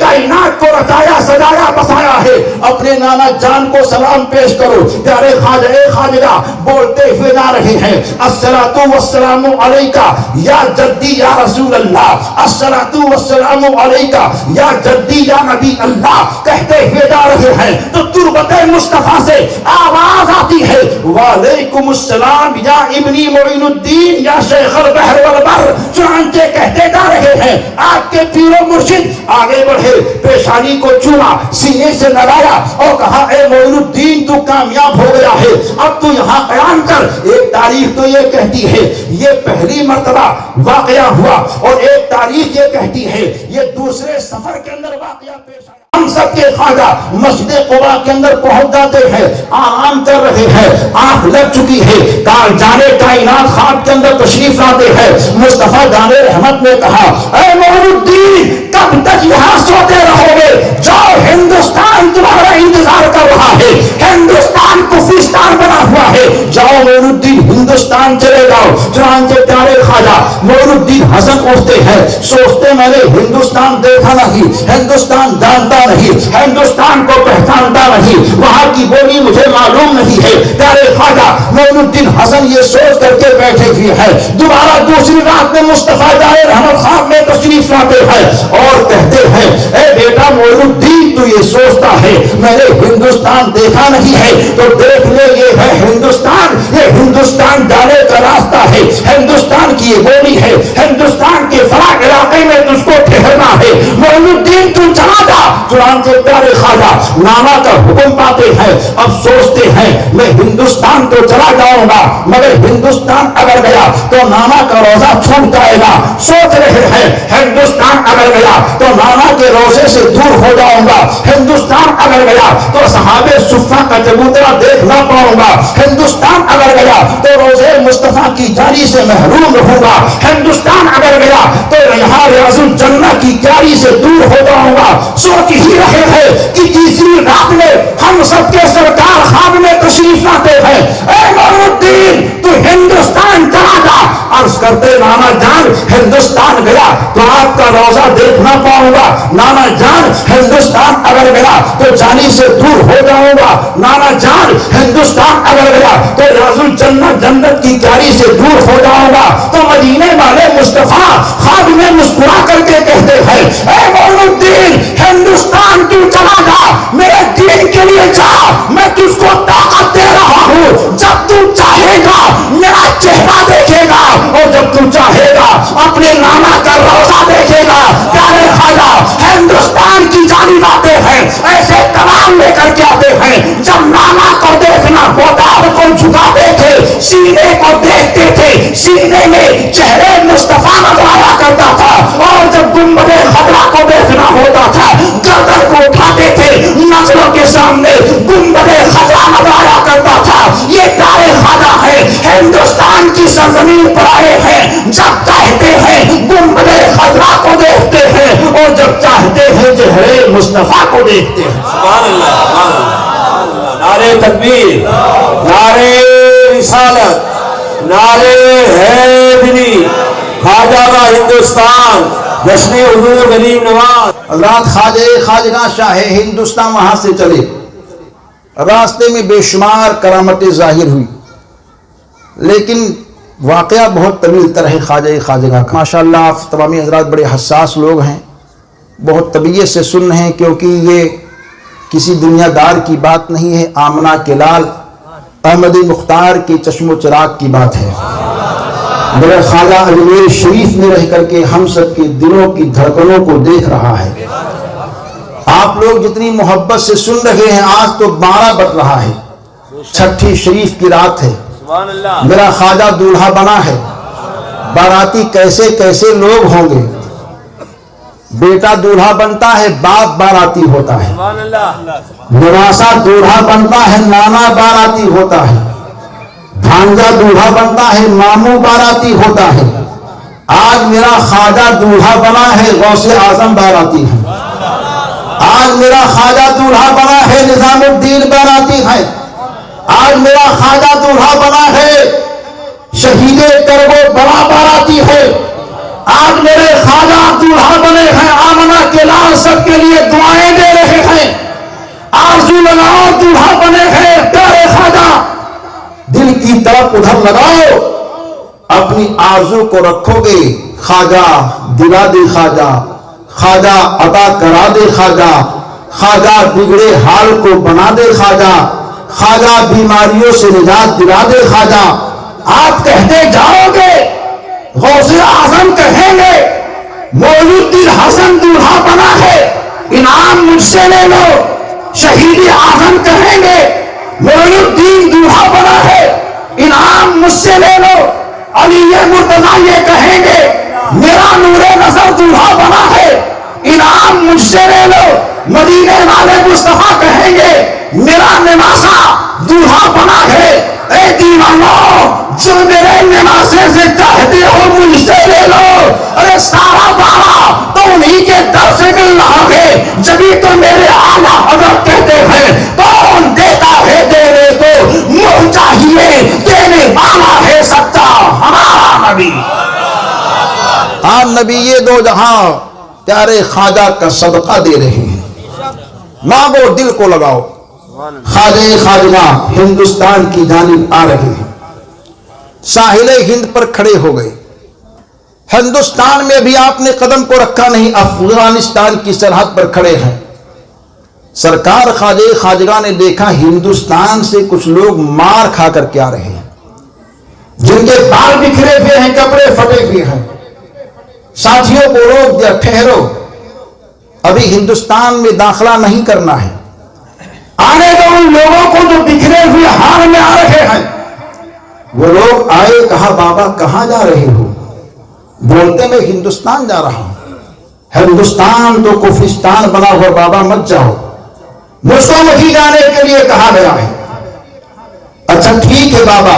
کائنات کو رچایا سجایا بسایا ہے۔ اپنے نانا جان کو سلام پیش کرو۔ پیارے خواجہ بولتے ہوئے نہ رہے ہیں الصلاۃ والسلام علیکہ یا جدی یا رسول اللہ، الصلاۃ والسلام علیکہ یا جدی یا نبی اللہ کہتے ہوئے جا رہے ہیں تو تربت مصطفیٰ سے آواز آتی ہے وعلیکم السلام یا ابنی معین الدین یا شیخ البحر والبر۔ چنانچہ کہتے جا رہے ہیں آپ کے پیر و مرشد آگے بڑھے، پیشانی کو چوما، سینے سے لگایا اور کہا اے معین الدین تو کامیاب ہو گیا ہے، اب تو یہاں قیام کر۔ ایک تاریخ تو یہ کہتی ہے یہ پہلی مرتبہ واقعہ ہوا اور ایک تاریخ یہ کہتی ہے یہ دوسرے سفر کے اندر واقعہ پیش آیا۔ ہم سب کے خواجہ مسجد قباء کے اندر پہنچ جاتے ہیں، آرام کر رہے ہیں، آنکھ لگ چکی ہے، جانے کائنات خواب کے اندر تشریف لاتے ہیں۔ مصطفیٰ جان رحمت نے کہا اے معین الدین کب تک یہاں سوتے رہو گے؟ جاؤ ہندوستان تمہارا انتظار کر رہا ہے، ہندوستان کفرستان بنا ہوا ہے، جاؤ معین الدین ہندوستان چلے جاؤ۔ چنانچہ پیارے خواجہ معین الدین حسن اٹھتے ہیں، سوچتے میں نے ہندوستان دیکھا نہیں، ہندوستان جانتا نہیں، ہندوستان کو پہچانتا نہیں، وہاں کی بولی مجھے معلوم نہیں ہے۔ پیارے خواجہ معین الدین حسن یہ سوچ کر کے بیٹھے ہوئے ہیں۔ دوبارہ دوسری رات میں مصطفیٰ جائے رحمت خواب میں تشریف لاتے ہیں اور کہتے ہیں اے بیٹا معین الدین تو یہ سوچتا ہے میں نے ہندوستان دیکھا نہیں ہے تو دیکھ لے یہ ہے ہندوستان، یہ ہندوستان جانے کا راستہ ہے، ہندوستان کی یہ بولی ہے، ہندوستان کے فلاں علاقے میں تجھ کو ٹھہرنا ہے، معین الدین تو چلا جا۔ چنانچہ پیارے خواجہ نانا کا حکم پاتے ہیں، اب سوچتے ہیں میں ہندوستان تو چلا جاؤں گا مگر ہندوستان اگر گیا تو نانا کا روزہ چھوٹ جائے گا۔ سوچ رہے ہیں ہندوستان اگر گیا تو نانا کے روزے سے دور ہو جاؤں گا، ہندوستان اگر گیا تو صحابہ صفہ کا چبوترا دیکھ نہ پاؤں گا، ہندوستان اگر گیا تو روزے مصطفیٰ کی جاری سے محروم رہوں گا، ہندوستان اگر گیا تو یہاں ریاض الجنہ کی جاری سے دور ہو جاؤں گا۔ سوچ ہی رہے ہیں کہ تیسری رات میں ہم سب کے سرکار خواب میں تشریف لاتے ہیں اے معین الدین تو ہندوستان چلا جا۔ عرض کرتے نانا جان ہندوستان گیا تو آپ کا روزہ دیکھ نہ پاؤں گا، نانا جان ہندوستان اگر گیا تو جانی سے دور ہو جاؤں گا، نانا جان ہندوستان اگر گیا تو ریاض الجنہ جنت کی کیاری سے دور ہو جاؤں گا۔ تو مدینے والے مصطفیٰ خواب میں مسکرا کر کے کہتے ہیں اے معین الدین ہندوستان تو چلا جا، میرے دین کے لیے جا میں تجھ کو طاقت دے رہا ہوں، جب تو چاہے گا میرا چہرہ دیکھے گا، اور جب تو چاہے گا اپنے نانا کا روزہ دیکھے گا۔ پیارے خواجہ ہندوستان کی جانب آتے ہیں، ایسے کلام لے کر کے آتے ہیں، جب نانا کو دیکھنا ہوتا کو جھکاتے تھے، سینے کو دیکھتے تھے، سینے میں چہرے مصطفیٰ نظر آیا کرتا تھا، اور جب گنبد خضرا کو دیکھنا ہوتا تھا گردن کو اٹھاتے تھے، نظروں کے سامنے گنبد خضرا نظر آیا کرتا تھا۔ یہ پیارے خواجہ ہے، ہندوستان کی سرزمین پر آئے ہیں، جب چاہتے ہیں گنبد خضرا کو دیکھتے ہیں، اور جب چاہتے ہیں چہرے مصطفیٰ کو دیکھتے ہیں۔ سبحان اللہ، سبحان اللہ، نعرے تکبیر، نعرے رسالت، نعرے حیدری، خواجہ کا ہندوستان، جشن حضور غریب نواز۔ حضرات خواجہ شاہ ہندوستان وہاں سے چلے، راستے میں بے شمار کرامتیں ظاہر ہوئی، لیکن واقعہ بہت طویل تر ہے خواجہ کا۔ ماشاءاللہ آپ تمامی حضرات بڑے حساس لوگ ہیں، بہت طبیعت سے سن رہے ہیں، کیونکہ یہ کسی دنیا دار کی بات نہیں ہے، آمنہ کے لال احمد مختار کے چشم و چراغ کی بات ہے۔ میرا خواجہ اجمیر شریف میں رہ کر کے ہم سب کے دلوں کی دھڑکنوں کو دیکھ رہا ہے۔ آپ لوگ جتنی محبت سے سن رہے ہیں، آج تو 12 بج رہا ہے، چھٹی شریف کی رات ہے، سبحان اللہ، میرا خواجہ دولہا بنا ہے، باراتی کیسے کیسے لوگ ہوں گے، بیٹا دولہا بنتا ہے، باپ باراتی ہوتا ہے، سبحان اللہ، نواسا دولہا بنتا ہے، نانا باراتی ہوتا ہے، بھانجا دولہا بنتا ہے، ماموں باراتی ہوتا ہے۔ آج میرا خواجہ دولہا بنا ہے، غوث اعظم باراتی ہے۔ آج میرا خواجہ دولہا بنا ہے، نظام الدین باراتی ہے۔ آج میرا خواجہ دولہا بنا ہے، شہید کربو بڑا باراتی ہے۔ آج میرے خواجہ دولہا بنے ہیں، آمنہ کے لال سب کے لیے دعائیں دے رہے ہیں۔ آرزو لگاؤ دولہا بنے ہیں، پیارے خواجہ دل کی طرف ادھر لگاؤ، اپنی آرزو کو رکھو گے، خواجہ دلا دے، خواجہ خواجہ عطا کرا دے، خواجہ خواجہ بگڑے حال کو بنا دے، خواجہ خواجہ بیماریوں سے نجات دلا دے، خواجہ آپ کہتے جاؤ گے، غوث اعظم کہیں گے، مولود الدین حسن دولہا بنا ہے، انعام مجھ سے لے لو، شہید اعظم کہیں گے، مولود الدین دولہا بنا ہے، انعام مجھ سے لے لو، علی مرتضیٰ یہ کہیں گے، میرا نور نظر دولہا بنا ہے، انعام مجھ سے لے لو، مدینے والے مصطفیٰ کہیں گے، میرا نواسا دولہا بنا ہے، اے دیوانو جو میرے نواسے سے چاہتے ہو مجھ سے لے لو۔ ارے سارا بارہ تو انہی کے در سے مل رہا ہے، جبھی تو میرے اعلیٰ حضرت کہتے ہیں کون دیتا ہے دینے کو، منہ چاہیے دینے والا ہے سچا ہمارا نبی۔ ہم نبی یہ دو جہاں پیارے خواجہ کا صدقہ دے رہے ہیں، مانگو دل کو لگاؤ۔ خواجہ ہندوستان کی جانب آ رہے ہیں، ساحل ہند پر کھڑے ہو گئے۔ ہندوستان میں بھی آپ نے قدم کو رکھا نہیں، افغانستان کی سرحد پر کھڑے ہیں۔ سرکار خواجہ نے دیکھا ہندوستان سے کچھ لوگ مار کھا کر کے آ رہے ہیں، جن کے بال بکھرے ہوئے ہیں، کپڑے پھٹے ہوئے ہیں۔ ساتھیوں کو روک دیا، ٹھہرو، ابھی ہندوستان میں داخلہ نہیں کرنا ہے، آنے دو ان لوگوں کو جو بکھرے ہوئے حال میں آ رہے ہیں۔ وہ لوگ آئے، کہا بابا کہاں جا رہے ہو؟ بولتے میں ہندوستان جا رہا ہوں۔ ہندوستان تو کفرستان بنا ہوا، بابا مت جاؤ، مجھ کو نہیں جانے کے لیے کہا گیا ہے۔ اچھا ٹھیک ہے بابا،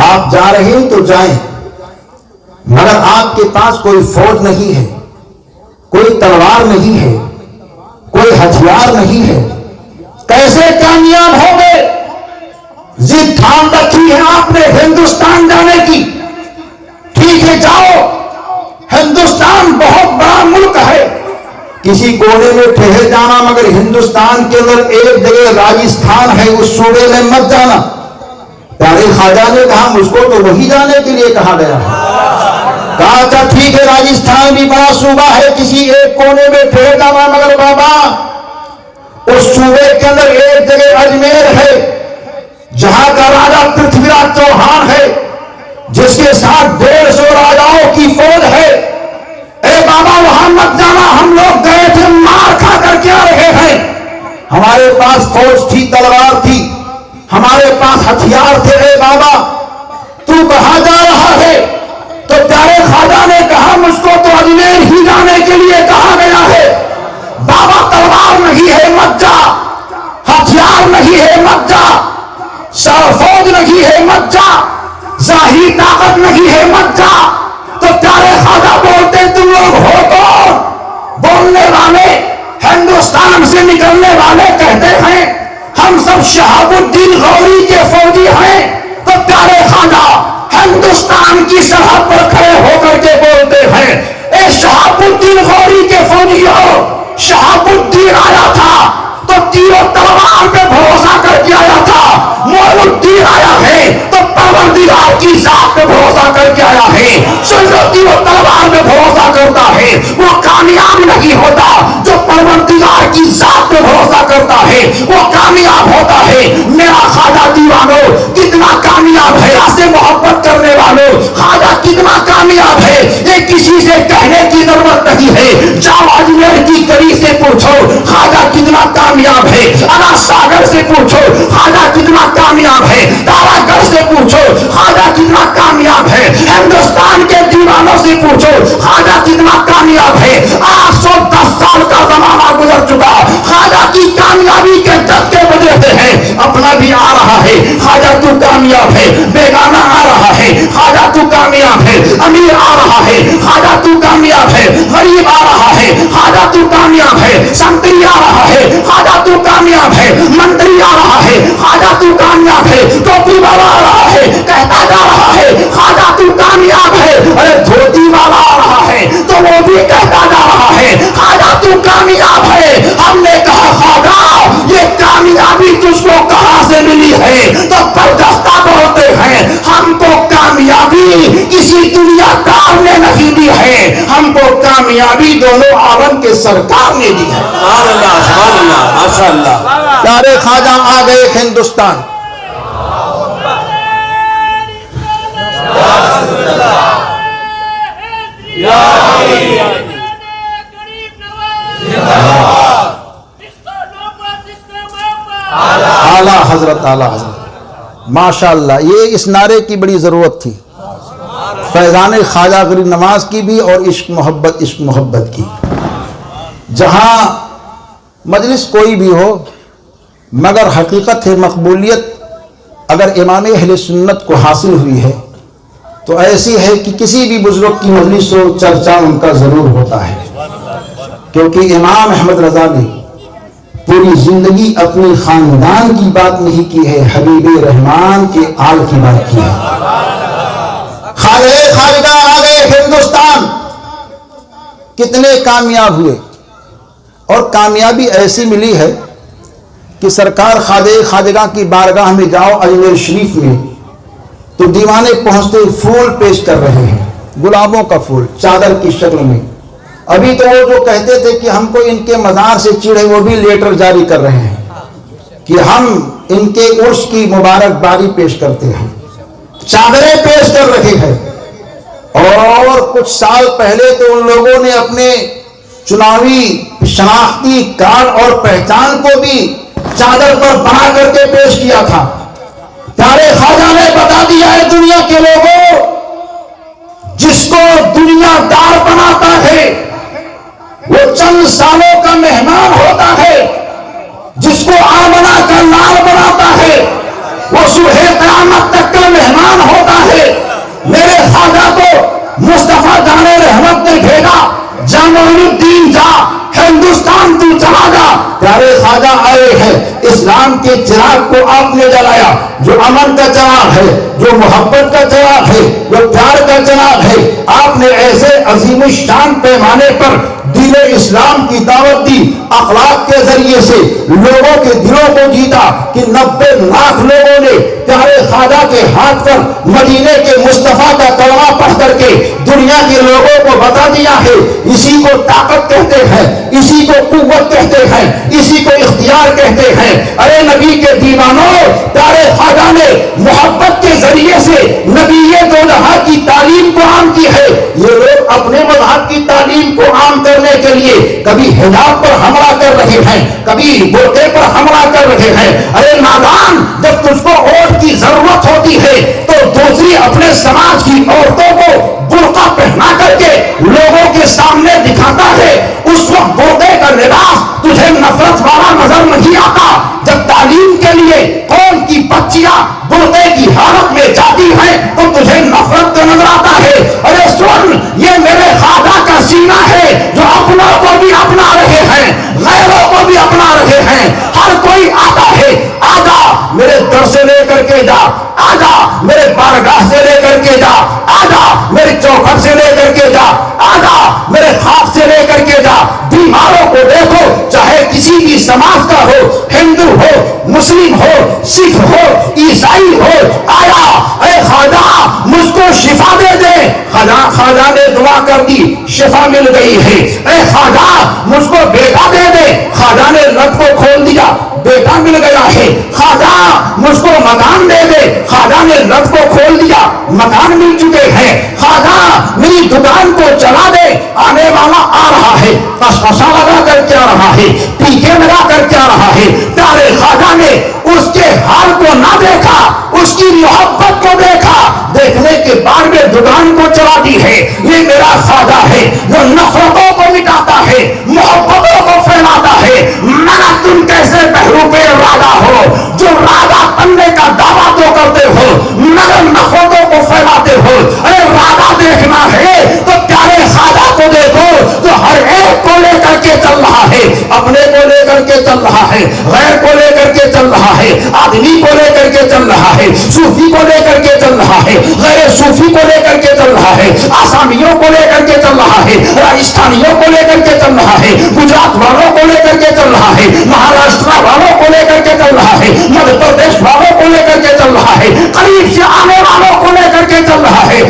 آپ جا رہے ہیں تو جائیں، مگر آپ کے پاس کوئی فوج نہیں ہے، کوئی تلوار نہیں ہے، کوئی ہتھیار نہیں ہے، کیسے کامیاب ہو گئے؟ ضد ٹھان رکھی ہے آپ نے ہندوستان جانے کی، ٹھیک ہے جاؤ، ہندوستان بہت بڑا ملک ہے، کسی کونے میں ٹھہر جانا، مگر ہندوستان کے اندر ایک جگہ راجستھان ہے، اس صوبے میں مت جانا۔ پیارے خواجہ نے کہا مجھ کو تو وہی جانے کے لیے کہا گیا ہے۔ کہا تھا ٹھیک ہے راجستھان بھی بڑا صوبہ ہے، کسی ایک کونے میں ٹھہر جانا، مگر بابا اس صوبے کے اندر جہاں کا راجا پرتھوی راج چوہان ہے، جس کے ساتھ 150 راجاؤں کی فوج ہے. اے بابا وہاں مت جانا، ہم لوگ گئے تھے، مار کھا کر کے آ رہے ہیں. ہمارے پاس فوج تھی، تلوار تھی، ہمارے پاس ہتھیار تھے. اے بابا تو کہاں جا رہا ہے؟ تو پیارے خواجہ نے کہا مجھ کو تو اجمیر ہی جانے کے لیے کہا گیا ہے. بابا تلوار نہیں ہے مت جا، ہتھیار نہیں ہے مت جا، فوج نہیں ہے مت جا، ظاہری طاقت نہیں ہے مت جا. تو پیارے خواجہ بولتے تم لوگ ہو کون؟ بولنے والے ہندوستان سے نکلنے والے کہتے ہیں ہم سب شہاب الدین غوری کے فوجی ہیں. تو پیارے خواجہ ہندوستان کی سرحد پر کھڑے ہو کر کے بولتے ہیں اے شہاب الدین غوری کے فوجیوں، شہاب الدین آیا تھا تو تیر و تلوار پہ بھروسہ کر کے آیا تھا. معین الدین آیا ہے تو پروردگار کی ذات پہ بھروسہ کر کے آیا ہے. جو تیر و تلوار پہ بھروسہ کرتا ہے وہ کامیاب نہیں ہوتا، جو پروردگار کی ذات پہ بھروسہ کرتا ہے وہ کامیاب ہوتا ہے. میرا خواجہ دیوانو کتنا کامیاب ہے، اس سے محبت کرنے والوں خواجہ کتنا کامیاب ہے یہ کسی سے کہنے کی ضرورت نہیں ہے. جاؤ اجمیر کی گلی سے پوچھو خواجہ کتنا کامیاب ہے، انا ساگر سے پوچھو خواجہ کتنا کامیاب ہے، تارا گڑھ سے پوچھو خواجہ کتنا کامیاب ہے، ہندوستان کے دیوانوں سے پوچھو خواجہ کتنا کامیاب ہے. 810 سال کا زمانہ گزر چکا، خواجہ کی کامیابی کے دھکے بجتے ہیں. اپنا بھی آ رہا ہے خواجہ تو کامیاب ہے، بیگانہ آ رہا ہے خواجہ تو کامیاب ہے، امیر آ رہا ہے خواجہ تو کامیاب ہے، غریب آ رہا ہے خواجہ تو کامیاب ہے، سنتری آ رہا ہے خواجہ تو کامیاب ہے، منتری آ رہا ہے خواجہ تو کامیاب ہے، ٹوپی والا آ رہا ہے کہتا جا رہا ہے خواجہ تو کامیاب ہے. ارے دھوتی والا آ رہا ہے تو وہ بھی کہتا جا رہا ہے خواجہ تو کامیاب ہے. ہم نے کہا خواجہ یہ کامیابی تجھ کو کہاں سے ملی ہے؟ تو بردستہ بولتے ہیں ہم کو کامیابی کسی دنیا دار نے نہیں دی ہے، ہم کو کامیابی دونوں عالم کے سرکار نے دی ہے. سبحان اللہ، سبحان اللہ، ماشاء اللہ. پیارے خواجہ آ گئے ہندوستان. اعلیٰ حضرت، اعلیٰ حضرت، ماشاء اللہ. یہ اس نعرے کی بڑی ضرورت تھی، فیضان خواجہ غریب نواز کی بھی اور عشق محبت کی. جہاں مجلس کوئی بھی ہو مگر حقیقت ہے مقبولیت اگر امام اہل سنت کو حاصل ہوئی ہے تو ایسی ہے کہ کسی بھی بزرگ کی مجلس و چرچا ان کا ضرور ہوتا ہے. کیونکہ امام احمد رضا نے پوری زندگی اپنی خاندان کی بات نہیں کی ہے، حبیب رحمان کے آل کی بات کی ہے. خواجہ آ گئے ہندوستان، کتنے کامیاب ہوئے اور کامیابی ایسی ملی ہے کہ سرکار خواجگاں کی بارگاہ میں جاؤ اجمیر شریف میں تو دیوانے پہنچتے پھول پیش کر رہے ہیں، گلابوں کا پھول چادر کی شکل میں. ابھی تو وہ جو کہتے تھے کہ ہم کو ان کے مزار سے چڑھے وہ بھی لیٹر جاری کر رہے ہیں کہ ہم ان کے عرس کی مبارکبادی پیش کرتے ہیں، چادریں پیش کر رہے ہیں. اور کچھ سال پہلے تو ان لوگوں نے اپنے چناوی شناختی کارڈ اور پہچان کو بھی چادر پر بنا کر کے پیش کیا تھا. پیارے خواجہ نے بتا دیا ہے دنیا کے لوگوں، جس کو دنیا دار بناتا ہے وہ چند سالوں کا مہمان ہوتا ہے، جس کو آمنا کا لال بناتا ہے وہ صبح قیامت تک کا مہمان ہوتا ہے. میرے خواجہ کو مصطفیٰ جان رحمت نے بھیجا، جا معین الدین جا، ہندوستان تو چلا جا. پیارے خواجہ آئے ہیں، اسلام کے چراغ کو آپ نے جلایا، جو امن کا چراغ ہے، جو محبت کا چراغ ہے، جو پیار کا چراغ ہے. آپ نے ایسے عظیم الشان پیمانے پر دین اسلام کی دعوت دی، اخلاق کے ذریعے سے لوگوں کے دلوں کو جیتا کہ 90 لاکھ لوگوں نے پیارے خواجہ کے ہاتھ پر مدینے کے مصطفیٰ کا کلمہ پڑھ کر کے دنیا کے لوگوں کو بتا دیا ہے اسی کو طاقت کہتے ہیں، اسی کو قوت کہتے ہیں، اسی کو اختیار سرکار کہتے ہیں ارے نبی کے دیوانوں، پیارے خواجہ نے محبت کے ذریعے سے نبی دو جہاں کی تعلیم کو عام کی ہے۔ یہ لوگ اپنے مذہب کی تعلیم کو عام کرنے کے لیے کبھی حجاب پر حملہ کر رہے ہیں، کبھی برقعے پر حملہ کر رہے ہیں۔ ارے نادان، جب تجھ کو ووٹ کی ضرورت ہوتی ہے تو دوسری اپنے سماج کی عورتوں کو برقع پہنا کر کے لوگوں کے سامنے دکھاتا ہے، اس وقت برقعے کا لباس تجھے نفرت والا نظر نہیں آتا۔ جب تعلیم کے لیے قوم کی بچیاں برقعے کی حالت میں جاتی ہیں تو تجھے نفرت کا نظر آتا ہے۔ ارے سن، یہ میرے خواجہ کا سینہ ہے جو اپنوں کو بھی اپنا رہے ہیں، غیروں کو بھی اپنا رہے ہیں۔ ہر کوئی آتا ہے، آجا میرے در سے لے کر کے جا، آجا میرے بارگاہ سے لے کر کے جا، آجا میرے چوکھٹ سے لے کر کے جا، آجا میرے خاک سے لے کر کے جا۔ بیماروں کو دیکھو، چاہے کسی بھی سماج کا ہو، ہندو ہو، مسلم ہو، سکھ ہو، عیسائی ہو، آیا اے خواجہ مجھ کو شفا دے دے۔ خواجہ نے دعا کر دی، شفا مل گئی ہے۔ اے خواجہ مجھ کو بیٹا دے دے، خواجہ نے لٹ کو کھول دیا، بیٹا مل گیا ہے۔ خواجہ مجھ کو مکان دے دے، خواجہ نے لٹ کو کھول دیا، مکان مل چکے ہیں۔ خواجہ میری دکان کو چلا دے، آنے والا آ رہا ہے، کشکشا لگا کر کے آ رہا ہے، ٹیکے لگا کر کے آ رہا ہے۔ پیارے خواجہ نے اس کے حال کو نہ دیکھا، اس کی محبت کو دیکھا، دیکھنے کے بعد میں دکان کو چلا دی ہے۔ یہ میرا خواجہ ہے جو نفرتوں کو مٹاتا ہے، محبتوں کو پھیلاتا ہے۔ مگر تم کیسے بہروپے راجا ہو جو راجا بننے کا دعویٰ تو کرتے ہو مگر نفرتوں کو پھیلاتے ہو۔ ارے راجا دیکھنا ہے تو پیارے خواجہ کو دیکھو جو ہر ایک کو لے کر کے چل رہا ہے، اپنے کو لے کر کے چل رہا ہے، غیر کو لے کر کے چل رہا ہے، آدمی کو لے کر کے چل رہا ہے، صوفی کو لے کر کے چل رہا ہے، غیر صوفی کو لے کر کے چل رہا ہے، آسامیوں کو لے کر کے چل رہا ہے، راجستھانیوں کو لے کر کے چل رہا ہے، گجرات والوں کو لے کر کے چل رہا ہے، مہاراشٹر والوں کو لے کر کے چل رہا ہے، مدھیہ پردیش والوں کو لے کر کے چل رہا ہے، قریب سے آنے والوں کو لے کر کے چل رہا ہے،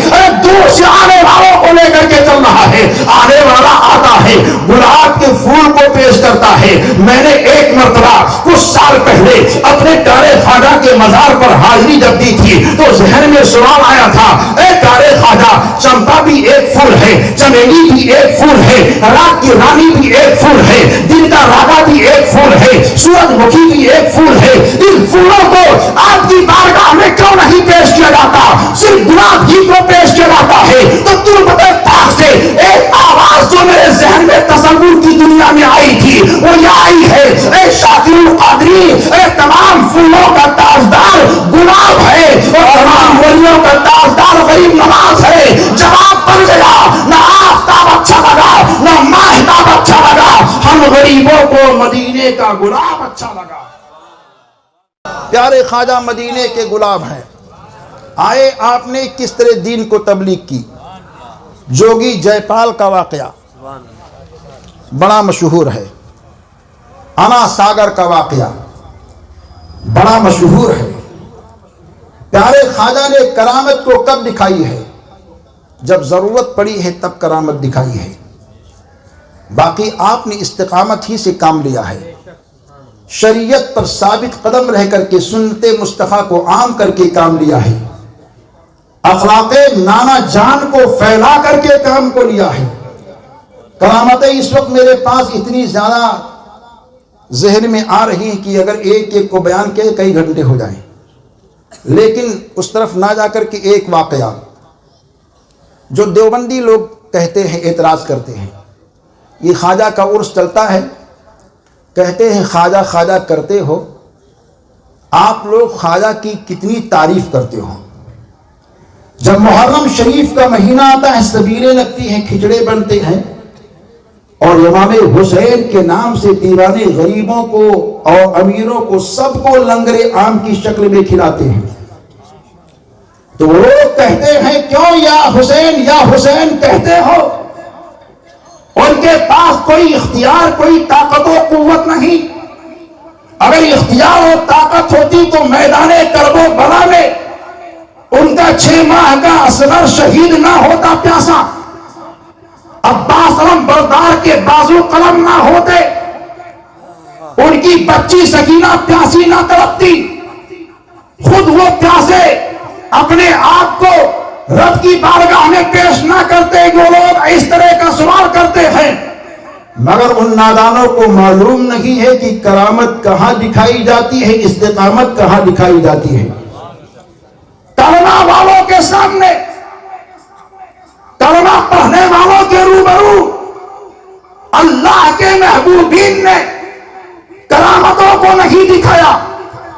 دور سے آنے والوں کو لے کر کے چل رہا ہے۔ آنے والا آتا ہے، گلاب کے پھول کو پیش کرتا ہے۔ میں نے ایک مرتبہ کچھ سال پہلے اپنے پیارے خواجہ کے مزار پر حاضری جب دی تھی تو ذہن میں سوال آیا تھا، اے پیارے خواجہ، چمپا بھی ایک پھول ہے، چمیلی بھی ایک پھول ہے، رات کی رانی بھی ایک پھول ہے، دن کا راجا بھی ایک پھول ہے، سورج مکھی بھی ایک پھول ہے۔ ان پھولوں کو آپ کی بارگاہ میں کیوں نہیں پیش کیا جاتا، صرف گلاب ہی کو پیش کیا جاتا ہے؟ تو تربت پاک سے ایک آواز جو میرے ذہن میں تصور کی دنیا میں آئی تھی وہ یہ آئی ہے، اے شاکر القادری، اے تمام پھولوں کا تاجدار گلاب ہے اور تمام ولیوں کا تاجدار غریب نواز ہے۔ جواب بن گیا، نہ آفتاب اچھا لگا نہ ماہتاب اچھا لگا، ہم غریبوں کو مدینے کا گلاب اچھا لگا۔ پیارے خواجہ مدینے کے گلاب ہیں۔ آئے آپ نے کس طرح دین کو تبلیغ کی۔ جوگی جے پال کا واقعہ بڑا مشہور ہے، انا ساگر کا واقعہ بڑا مشہور ہے۔ پیارے خواجہ نے کرامت کو کب دکھائی ہے؟ جب ضرورت پڑی ہے تب کرامت دکھائی ہے، باقی آپ نے استقامت ہی سے کام لیا ہے، شریعت پر ثابت قدم رہ کر کے سنت مصطفیٰ کو عام کر کے کام لیا ہے، اخلاق نانا جان کو پھیلا کر کے کام کو لیا ہے۔ کرامتیں اس وقت میرے پاس اتنی زیادہ ذہن میں آ رہی ہیں کہ اگر ایک ایک کو بیان کیے کئی گھنٹے ہو جائیں، لیکن اس طرف نہ جا کر کے ایک واقعہ جو دیوبندی لوگ کہتے ہیں، اعتراض کرتے ہیں، یہ خواجہ کا عرس چلتا ہے، کہتے ہیں خواجہ خواجہ کرتے ہو، آپ لوگ خواجہ کی کتنی تعریف کرتے ہو۔ جب محرم شریف کا مہینہ آتا ہے، سبیلیں لگتی ہیں، کھچڑے بنتے ہیں، اور امام حسین کے نام سے دیوانے غریبوں کو اور امیروں کو سب کو لنگر عام کی شکل میں کھلاتے ہیں۔ تو وہ لوگ کہتے ہیں کیوں یا حسین کہتے ہو؟ ان کے پاس کوئی اختیار، کوئی طاقت و قوت نہیں۔ اگر اختیار و طاقت ہوتی تو میدان کرب و بلا میں ان کا 6 ماہ کا اصغر شہید نہ ہوتا پیاسا، عباس علم بردار کے بازو قلم نہ ہوتے، ان کی بچی سکینہ پیاسی نہ تڑپتی، خود وہ پیاسے اپنے آپ کو رب کی بارگاہ میں پیش نہ کرتے۔ جو لوگ اس طرح کا سوال کرتے ہیں، مگر ان نادانوں کو معلوم نہیں ہے کہ کرامت کہاں دکھائی جاتی ہے، استقامت کہاں دکھائی جاتی ہے۔ کلمہ والوں کے سامنے، کلمہ پڑھنے والوں کے روبرو اللہ کے محبوبین نے کرامتوں کو نہیں دکھایا۔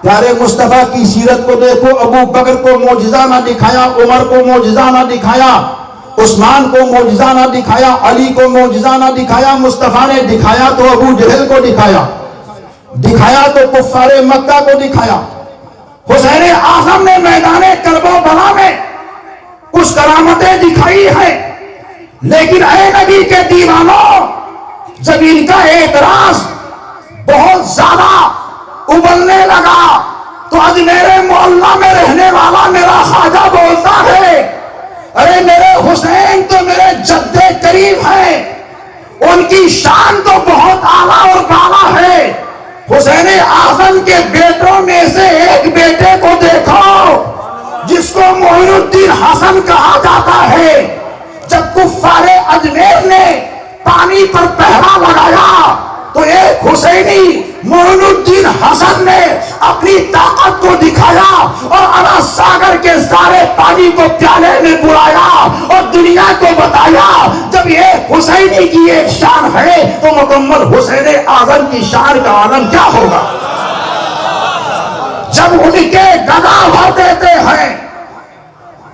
پیارے مصطفیٰ کی سیرت کو دیکھو، ابو بکر کو معجزہ نہ دکھایا، عمر کو معجزہ نہ دکھایا، عثمان کو معجزہ نہ دکھایا، علی کو معجزہ نہ دکھایا۔ مصطفیٰ نے دکھایا تو ابو جہل کو دکھایا، دکھایا تو کفار مکہ کو دکھایا۔ حسین اعظم نے میدان کرب و بلا میں کچھ کرامتیں دکھائی ہیں، لیکن اے نبی کے دیوانوں، جب ان کا اعتراض بہت زیادہ ابلنے لگا تو آج میرے محلہ میں رہنے والا میرا خواجہ بولتا ہے، ارے میرے حسین تو میرے جد کریم ہیں، ان کی شان تو بہت اعلیٰ اور بالا ہے۔ حسین اعظم کے بیٹوں میں سے ایک بیٹے کو دیکھو جس کو معین الدین حسن کہا جاتا ہے۔ جب کفار اجمیر نے پانی پر پہرا لگایا تو ایک حسینی معین الدین حسن نے اپنی طاقت کو دکھایا اور عرب ساگر کے سارے پانی کو پیالے میں بلایا اور دنیا کو بتایا جب یہ حسینی کی ایک شان ہے تو مکمل حسین اعظم کی شان کا عالم کیا ہوگا۔ جب ان کے گدا بھر دیتے ہیں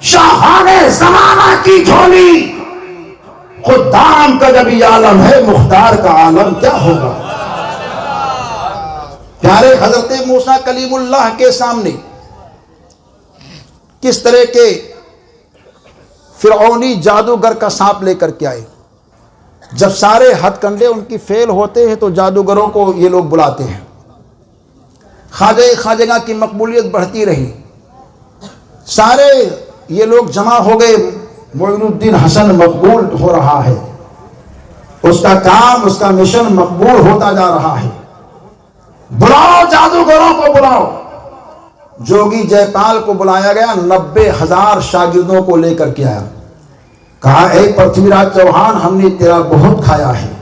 شاہان زمانہ کی جھولی، خدام کا جب یہ عالم ہے مختار کا عالم کیا ہوگا۔ پیارے حضرت موسیٰ کلیم اللہ کے سامنے کس طرح کے فرعونی جادوگر کا سانپ لے کر کے آئے۔ جب سارے ہتھ کنڈے ان کی فیل ہوتے ہیں تو جادوگروں کو یہ لوگ بلاتے ہیں۔ خواجہ کی مقبولیت بڑھتی رہی، سارے یہ لوگ جمع ہو گئے، معین الدین حسن مقبول ہو رہا ہے، اس کا کام، اس کا مشن مقبول ہوتا جا رہا ہے۔ بلاؤ جادوگروں کو بلاؤ۔ جوگی جے پال کو بلایا گیا، 90,000 شاگردوں کو لے کر کے آیا، کہا اے پرتھوی راج چوہان، ہم نے تیرا بہت کھایا ہے،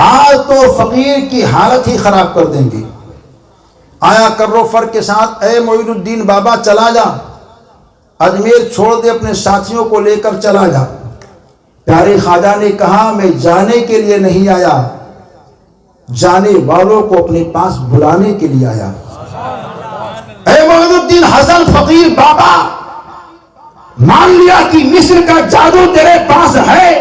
آج تو فقیر کی حالت ہی خراب کر دیں گے۔ آیا کرو فر کے ساتھ، اے معین الدین بابا چلا جا، اجمیر چھوڑ دے، اپنے ساتھیوں کو لے کر چلا جا۔ پیارے خواجہ نے کہا میں جانے کے لیے نہیں آیا، جانے والوں کو اپنے پاس بلانے کے لیے آیا۔ اے معین الدین حسن فقیر بابا، مان لیا کہ مصر کا جادو تیرے پاس ہے،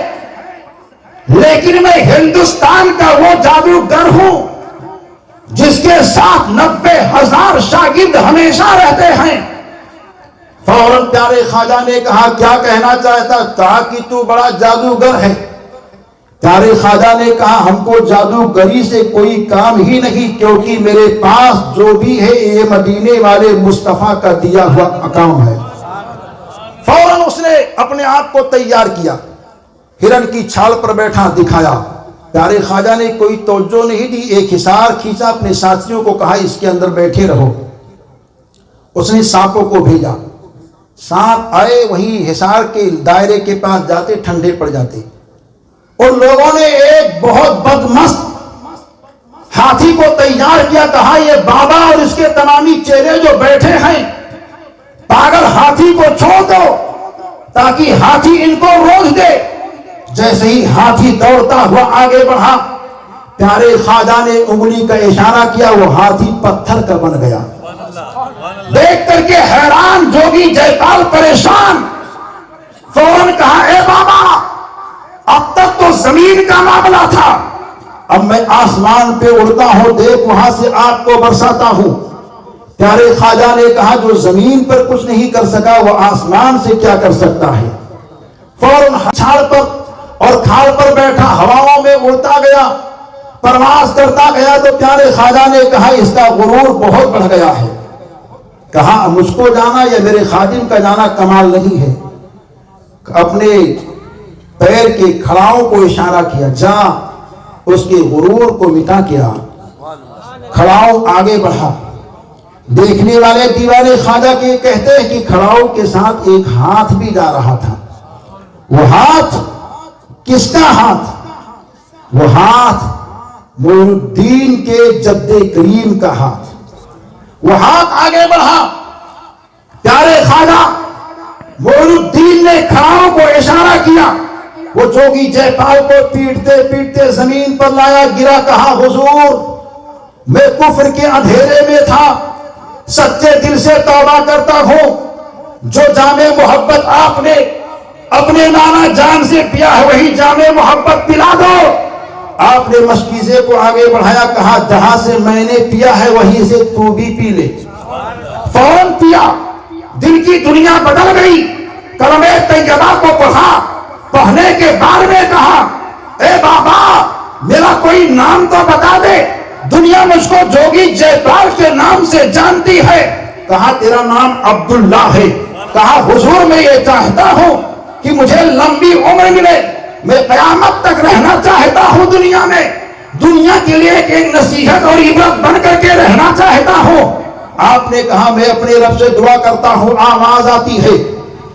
لیکن میں ہندوستان کا وہ جادوگر ہوں جس کے ساتھ 90,000 شاگرد ہمیشہ رہتے ہیں۔ فوراً پیارے خواجہ نے کہا کیا کہنا چاہتا؟ کہا کہ تو بڑا جادوگر ہے۔ پیارے خواجہ نے کہا ہم کو جادوگری سے کوئی کام ہی نہیں، کیونکہ میرے پاس جو بھی ہے یہ مدینے والے مصطفیٰ کا دیا ہوا کام ہے۔ فوراً اس نے اپنے آپ کو تیار کیا، ہرن کی چھال پر بیٹھا دکھایا۔ پیارے خواجہ نے کوئی توجہ نہیں دی، ایک حصار کھینچا، اپنے ساتھیوں کو کہا اس کے اندر بیٹھے رہو۔ اس نے سانپوں کو بھیجا، سانپ آئے وہیں حصار کے دائرے کے پاس جاتے، ٹھنڈے پڑ جاتے۔ اور لوگوں نے ایک بہت بدمست ہاتھی کو تیار کیا، کہا یہ بابا اور اس کے تمامی چہرے جو بیٹھے ہیں پاگل ہاتھی کو چھوڑ دو تاکہ ہاتھی ان کو روک دے۔ جیسے ہی ہاتھی دوڑتا ہوا آگے بڑھا، پیارے خواجہ نے انگلی کا اشارہ کیا، وہ ہاتھی پتھر کا بن گیا۔ دیکھ کر کے حیران جوگی جے پال پریشان، فوراً کہا اے بابا اب تک تو زمین کا معاملہ تھا، اب میں آسمان پہ اڑتا ہوں، دیکھ وہاں سے آپ کو برساتا ہوں۔ پیارے خواجہ نے کہا جو زمین پر کچھ نہیں کر سکا وہ آسمان سے کیا کر سکتا ہے۔ فوراً چھال پر اور کھال پر بیٹھا ہواؤں میں اڑتا گیا، پرواز کرتا گیا۔ تو پیارے خواجہ نے کہا اس کا غرور بہت بڑھ گیا ہے، کہا مجھ کو جانا یا میرے خادم کا جانا کمال نہیں ہے۔ اپنے پیر کے کھڑاؤں کو اشارہ کیا، جا اس کے غرور کو مٹا کیا، کھڑاؤ آگے بڑھا. دیکھنے والے دیوانے خواجہ کے کہتے ہیں کہ کھڑاؤ کے ساتھ ایک ہاتھ بھی جا رہا تھا. وہ ہاتھ کس کا ہاتھ؟ وہ ہاتھ معین الدین کے جد کریم کا ہاتھ. وہ ہاتھ آگے بڑھا. پیارے خواجہ معین الدین نے کھڑاؤں کو اشارہ کیا. وہ جوگی جے پال کو پیٹتے پیٹتے زمین پر لایا, گرا, کہا حضور میں کفر کے اندھیرے میں تھا, سچے دل سے توبہ کرتا ہوں. جو جام محبت آپ نے اپنے نانا جان سے پیا ہے وہی جام محبت پلا دو. آپ نے مشکیزے کو آگے بڑھایا, کہا جہاں سے میں نے پیا ہے وہیں سے تو بھی پی لے. فوراً پیا, دل کی دنیا بدل گئی. کلمہ طیبہ کو پڑھا, پڑھنے کے بعد میں کہا اے بابا میرا کوئی نام تو بتا دے, دنیا مجھ کو جوگی جے پال کے نام سے جانتی ہے. کہا تیرا نام عبداللہ ہے. کہا حضور میں یہ چاہتا ہوں کہ مجھے لمبی عمر ملے, میں قیامت تک رہنا چاہتا ہوں دنیا میں, دنیا کے لیے ایک نصیحت اور عبرت بن کر کے رہنا چاہتا ہوں. آپ نے کہا میں اپنے رب سے دعا کرتا ہوں. آواز آتی ہے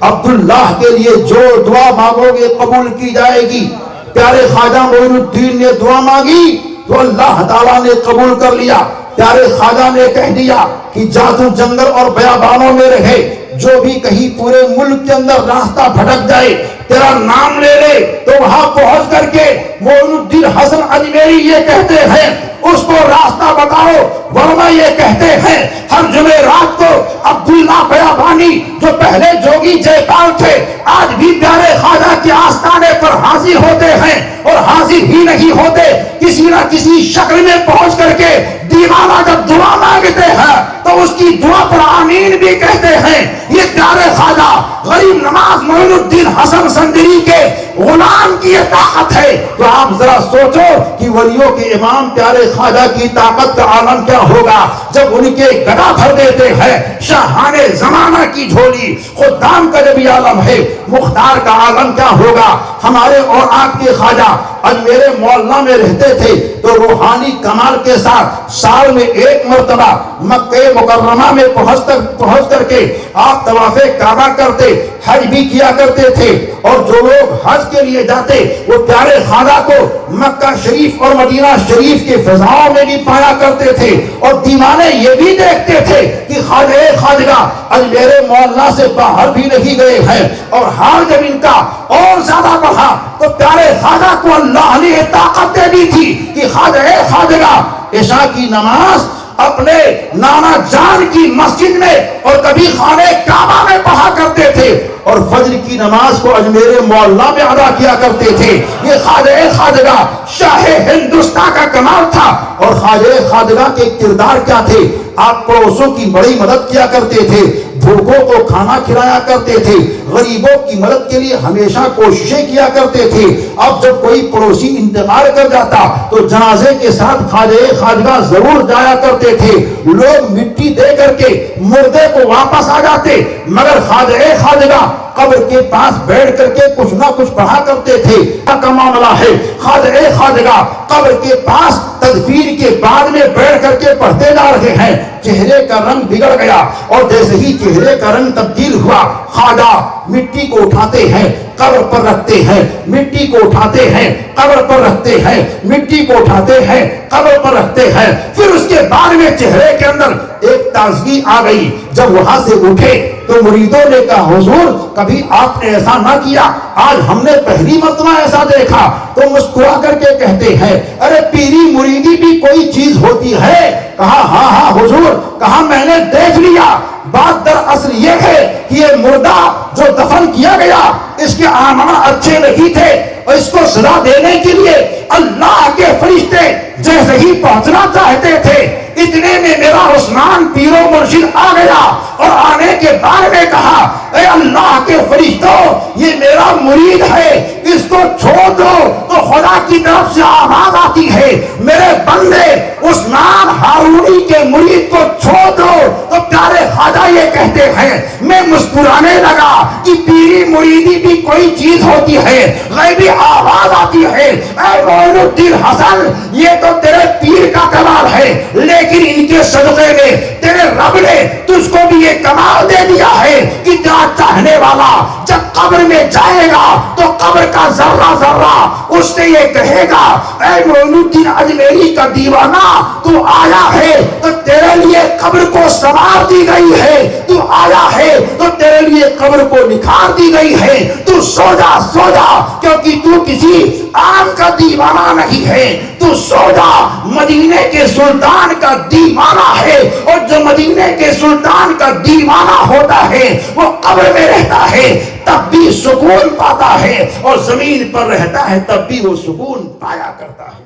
عبداللہ کے لیے جو دعا مانگو گے قبول کی جائے گی. پیارے خواجہ معین الدین نے دعا مانگی تو اللہ تعالیٰ نے قبول کر لیا. پیارے خواجہ نے کہہ دیا کہ جا تو جنگل اور بیابانوں میں رہے, جو بھی کہیں پورے ملک کے اندر راستہ بھٹک جائے تیرا نام لے لے تو وہاں پہنچ کر کے معین الدین حسن اجمیری یہ کہتے ہیں اس کو راستہ بتاؤ, ورنہ یہ کہتے ہیں ہر جمعرات کو عبداللہ بیابانی جو پہلے جوگی جے پال تھے آج بھی پیارے خواجہ کے آستانے پر حاضر ہوتے ہیں, اور حاضر ہی نہیں ہوتے کسی نہ کسی شکل میں پہنچ کر کے دیوانہ جب دعا مانگتے ہیں تو اس کی دعا پر آمین بھی کہتے ہیں. یہ پیارے خواجہ غریب نواز معین الدین حسن سندری کے غلام کی یہ طاقت ہے. تو آپ ذرا سوچو کہ ولیوں کے امام پیارے خواجہ کی طاقت کا عالم کیا ہوگا جب ان کے گدا بھر دیتے ہیں شاہان زمانہ کی جھولی. خدام کا جب یہ عالم ہے مختار کا عالم کیا ہوگا. ہمارے اور آپ کے خواجہ آج میرے محلہ میں رہتے تھے تو روحانی کمال کے ساتھ سال میں ایک مرتبہ مکہ مکرمہ میں پہنچ کر کے آپ طواف کعبہ کرتے, حج بھی کیا کرتے تھے. اور جو لوگ حج کے لیے جاتے وہ پیارے خواجہ کو مکہ شریف اور مدینہ شریف کے فضاؤں میں بھی پایا کرتے تھے, اور دیوانے یہ بھی دیکھتے تھے کہ خواجہ آج میرے محلہ سے باہر بھی نہیں گئے ہیں. اور حال جب ان کا اور زیادہ بڑھا تو پیارے خواجہ کو اللہ نے طاقت دے دی تھی کہ خواجہ عشاء کی نماز اپنے نانا جان کی مسجد میں اور کبھی خانہ کعبہ میں پڑھا کرتے تھے, اور فجر کی نماز کو اجمیر معلیٰ میں ادا کیا کرتے تھے. یہ خواجہ شاہ ہندوستان کا کمال تھا. اور خواجہ کے کردار کیا تھے؟ آپ پڑوسوں کی بڑی مدد کیا کرتے تھے, بھوکوں کو کھانا کھلایا کرتے تھے, غریبوں کی مدد کے لیے ہمیشہ کوششیں کیا کرتے تھے. اب جب کوئی پڑوسی انتقال کر جاتا تو جنازے کے ساتھ خواجہ ضرور جایا کرتے تھے. لوگ مٹی دے کر کے مردے کو واپس آ جاتے, مگر خواجہ قبر کے پاس بیٹھ کر کے کچھ نہ کچھ پڑھا کرتے تھے. کا معاملہ ہے خواجہ قبر کے پاس تدفین کے بعد میں بیٹھ کر کے پڑھتے جا رہے ہیں. چہرے کا رنگ بگڑ گیا, اور جیسے ہی چہرے کا رنگ تبدیل ہوا خواجہ مٹی کو اٹھاتے ہیں قبر پر رکھتے ہیں, مٹی کو اٹھاتے ہیں قبر پر رکھتے ہیں, مٹی کو اٹھاتے ہیں قبر پر رکھتے ہیں. پھر اس کے بعد میں چہرے کے اندر ایک تازگی آ گئی. جب وہاں سے اٹھے تو مریدوں نے کہا حضور کبھی آپ نے ایسا نہ کیا, آج ہم نے پہلی مرتبہ ایسا دیکھا. تو مسکرا کر کے کہتے ہیں ارے پیری مریدی بھی کوئی چیز ہوتی ہے. کہا ہاں حضور. کہا میں نے دیکھ لیا. بات در اصل یہ ہے کہ یہ مردہ جو دفن کیا گیا اس کے اعمال اچھے نہیں تھے, اور اس کو سزا دینے کے لیے اللہ کے فرشتے جیسے ہی پہنچنا چاہتے تھے اتنے میں میرا عثمان پیر و مرشد آ گیا, اور آنے کے بعد میں کہا اے اللہ کے فرشتوں یہ میرا مرید ہے, اس کو چھوڑ دو. تو خدا کی طرف سے آواز آتی ہے میرے بندے عثمان ہارونی کے مرید کو چھوڑ دو. تو پیارے خواجہ یہ کہتے ہیں میں مسکرانے لگا کہ پیری مریدی بھی کوئی چیز ہوتی ہے. غیبی آواز آتی ہے اے معین الدین حسن یہ تو تیرے پیر کا کمال ہے, لیکن ذرہ ذرہ اس سے یہ کہے گا اے معین الدین اجمیری کا دیوانہ، تو آیا ہے تو تیرے لیے قبر کو سنوار دی گئی ہے، تو آیا ہے تو تیرے لیے قبر کو نکھار دی گئی ہے، تو سو جا سو جا، کیونکہ تو کسی عام کا دیوانہ نہیں ہے، تو سو جا، مدینے کے سلطان کا دیوانہ ہے، اور جو مدینے کے سلطان کا دیوانہ ہوتا ہے وہ قبر میں رہتا ہے تب بھی سکون پاتا ہے، اور زمین پر رہتا ہے تب بھی وہ سکون پایا کرتا ہے۔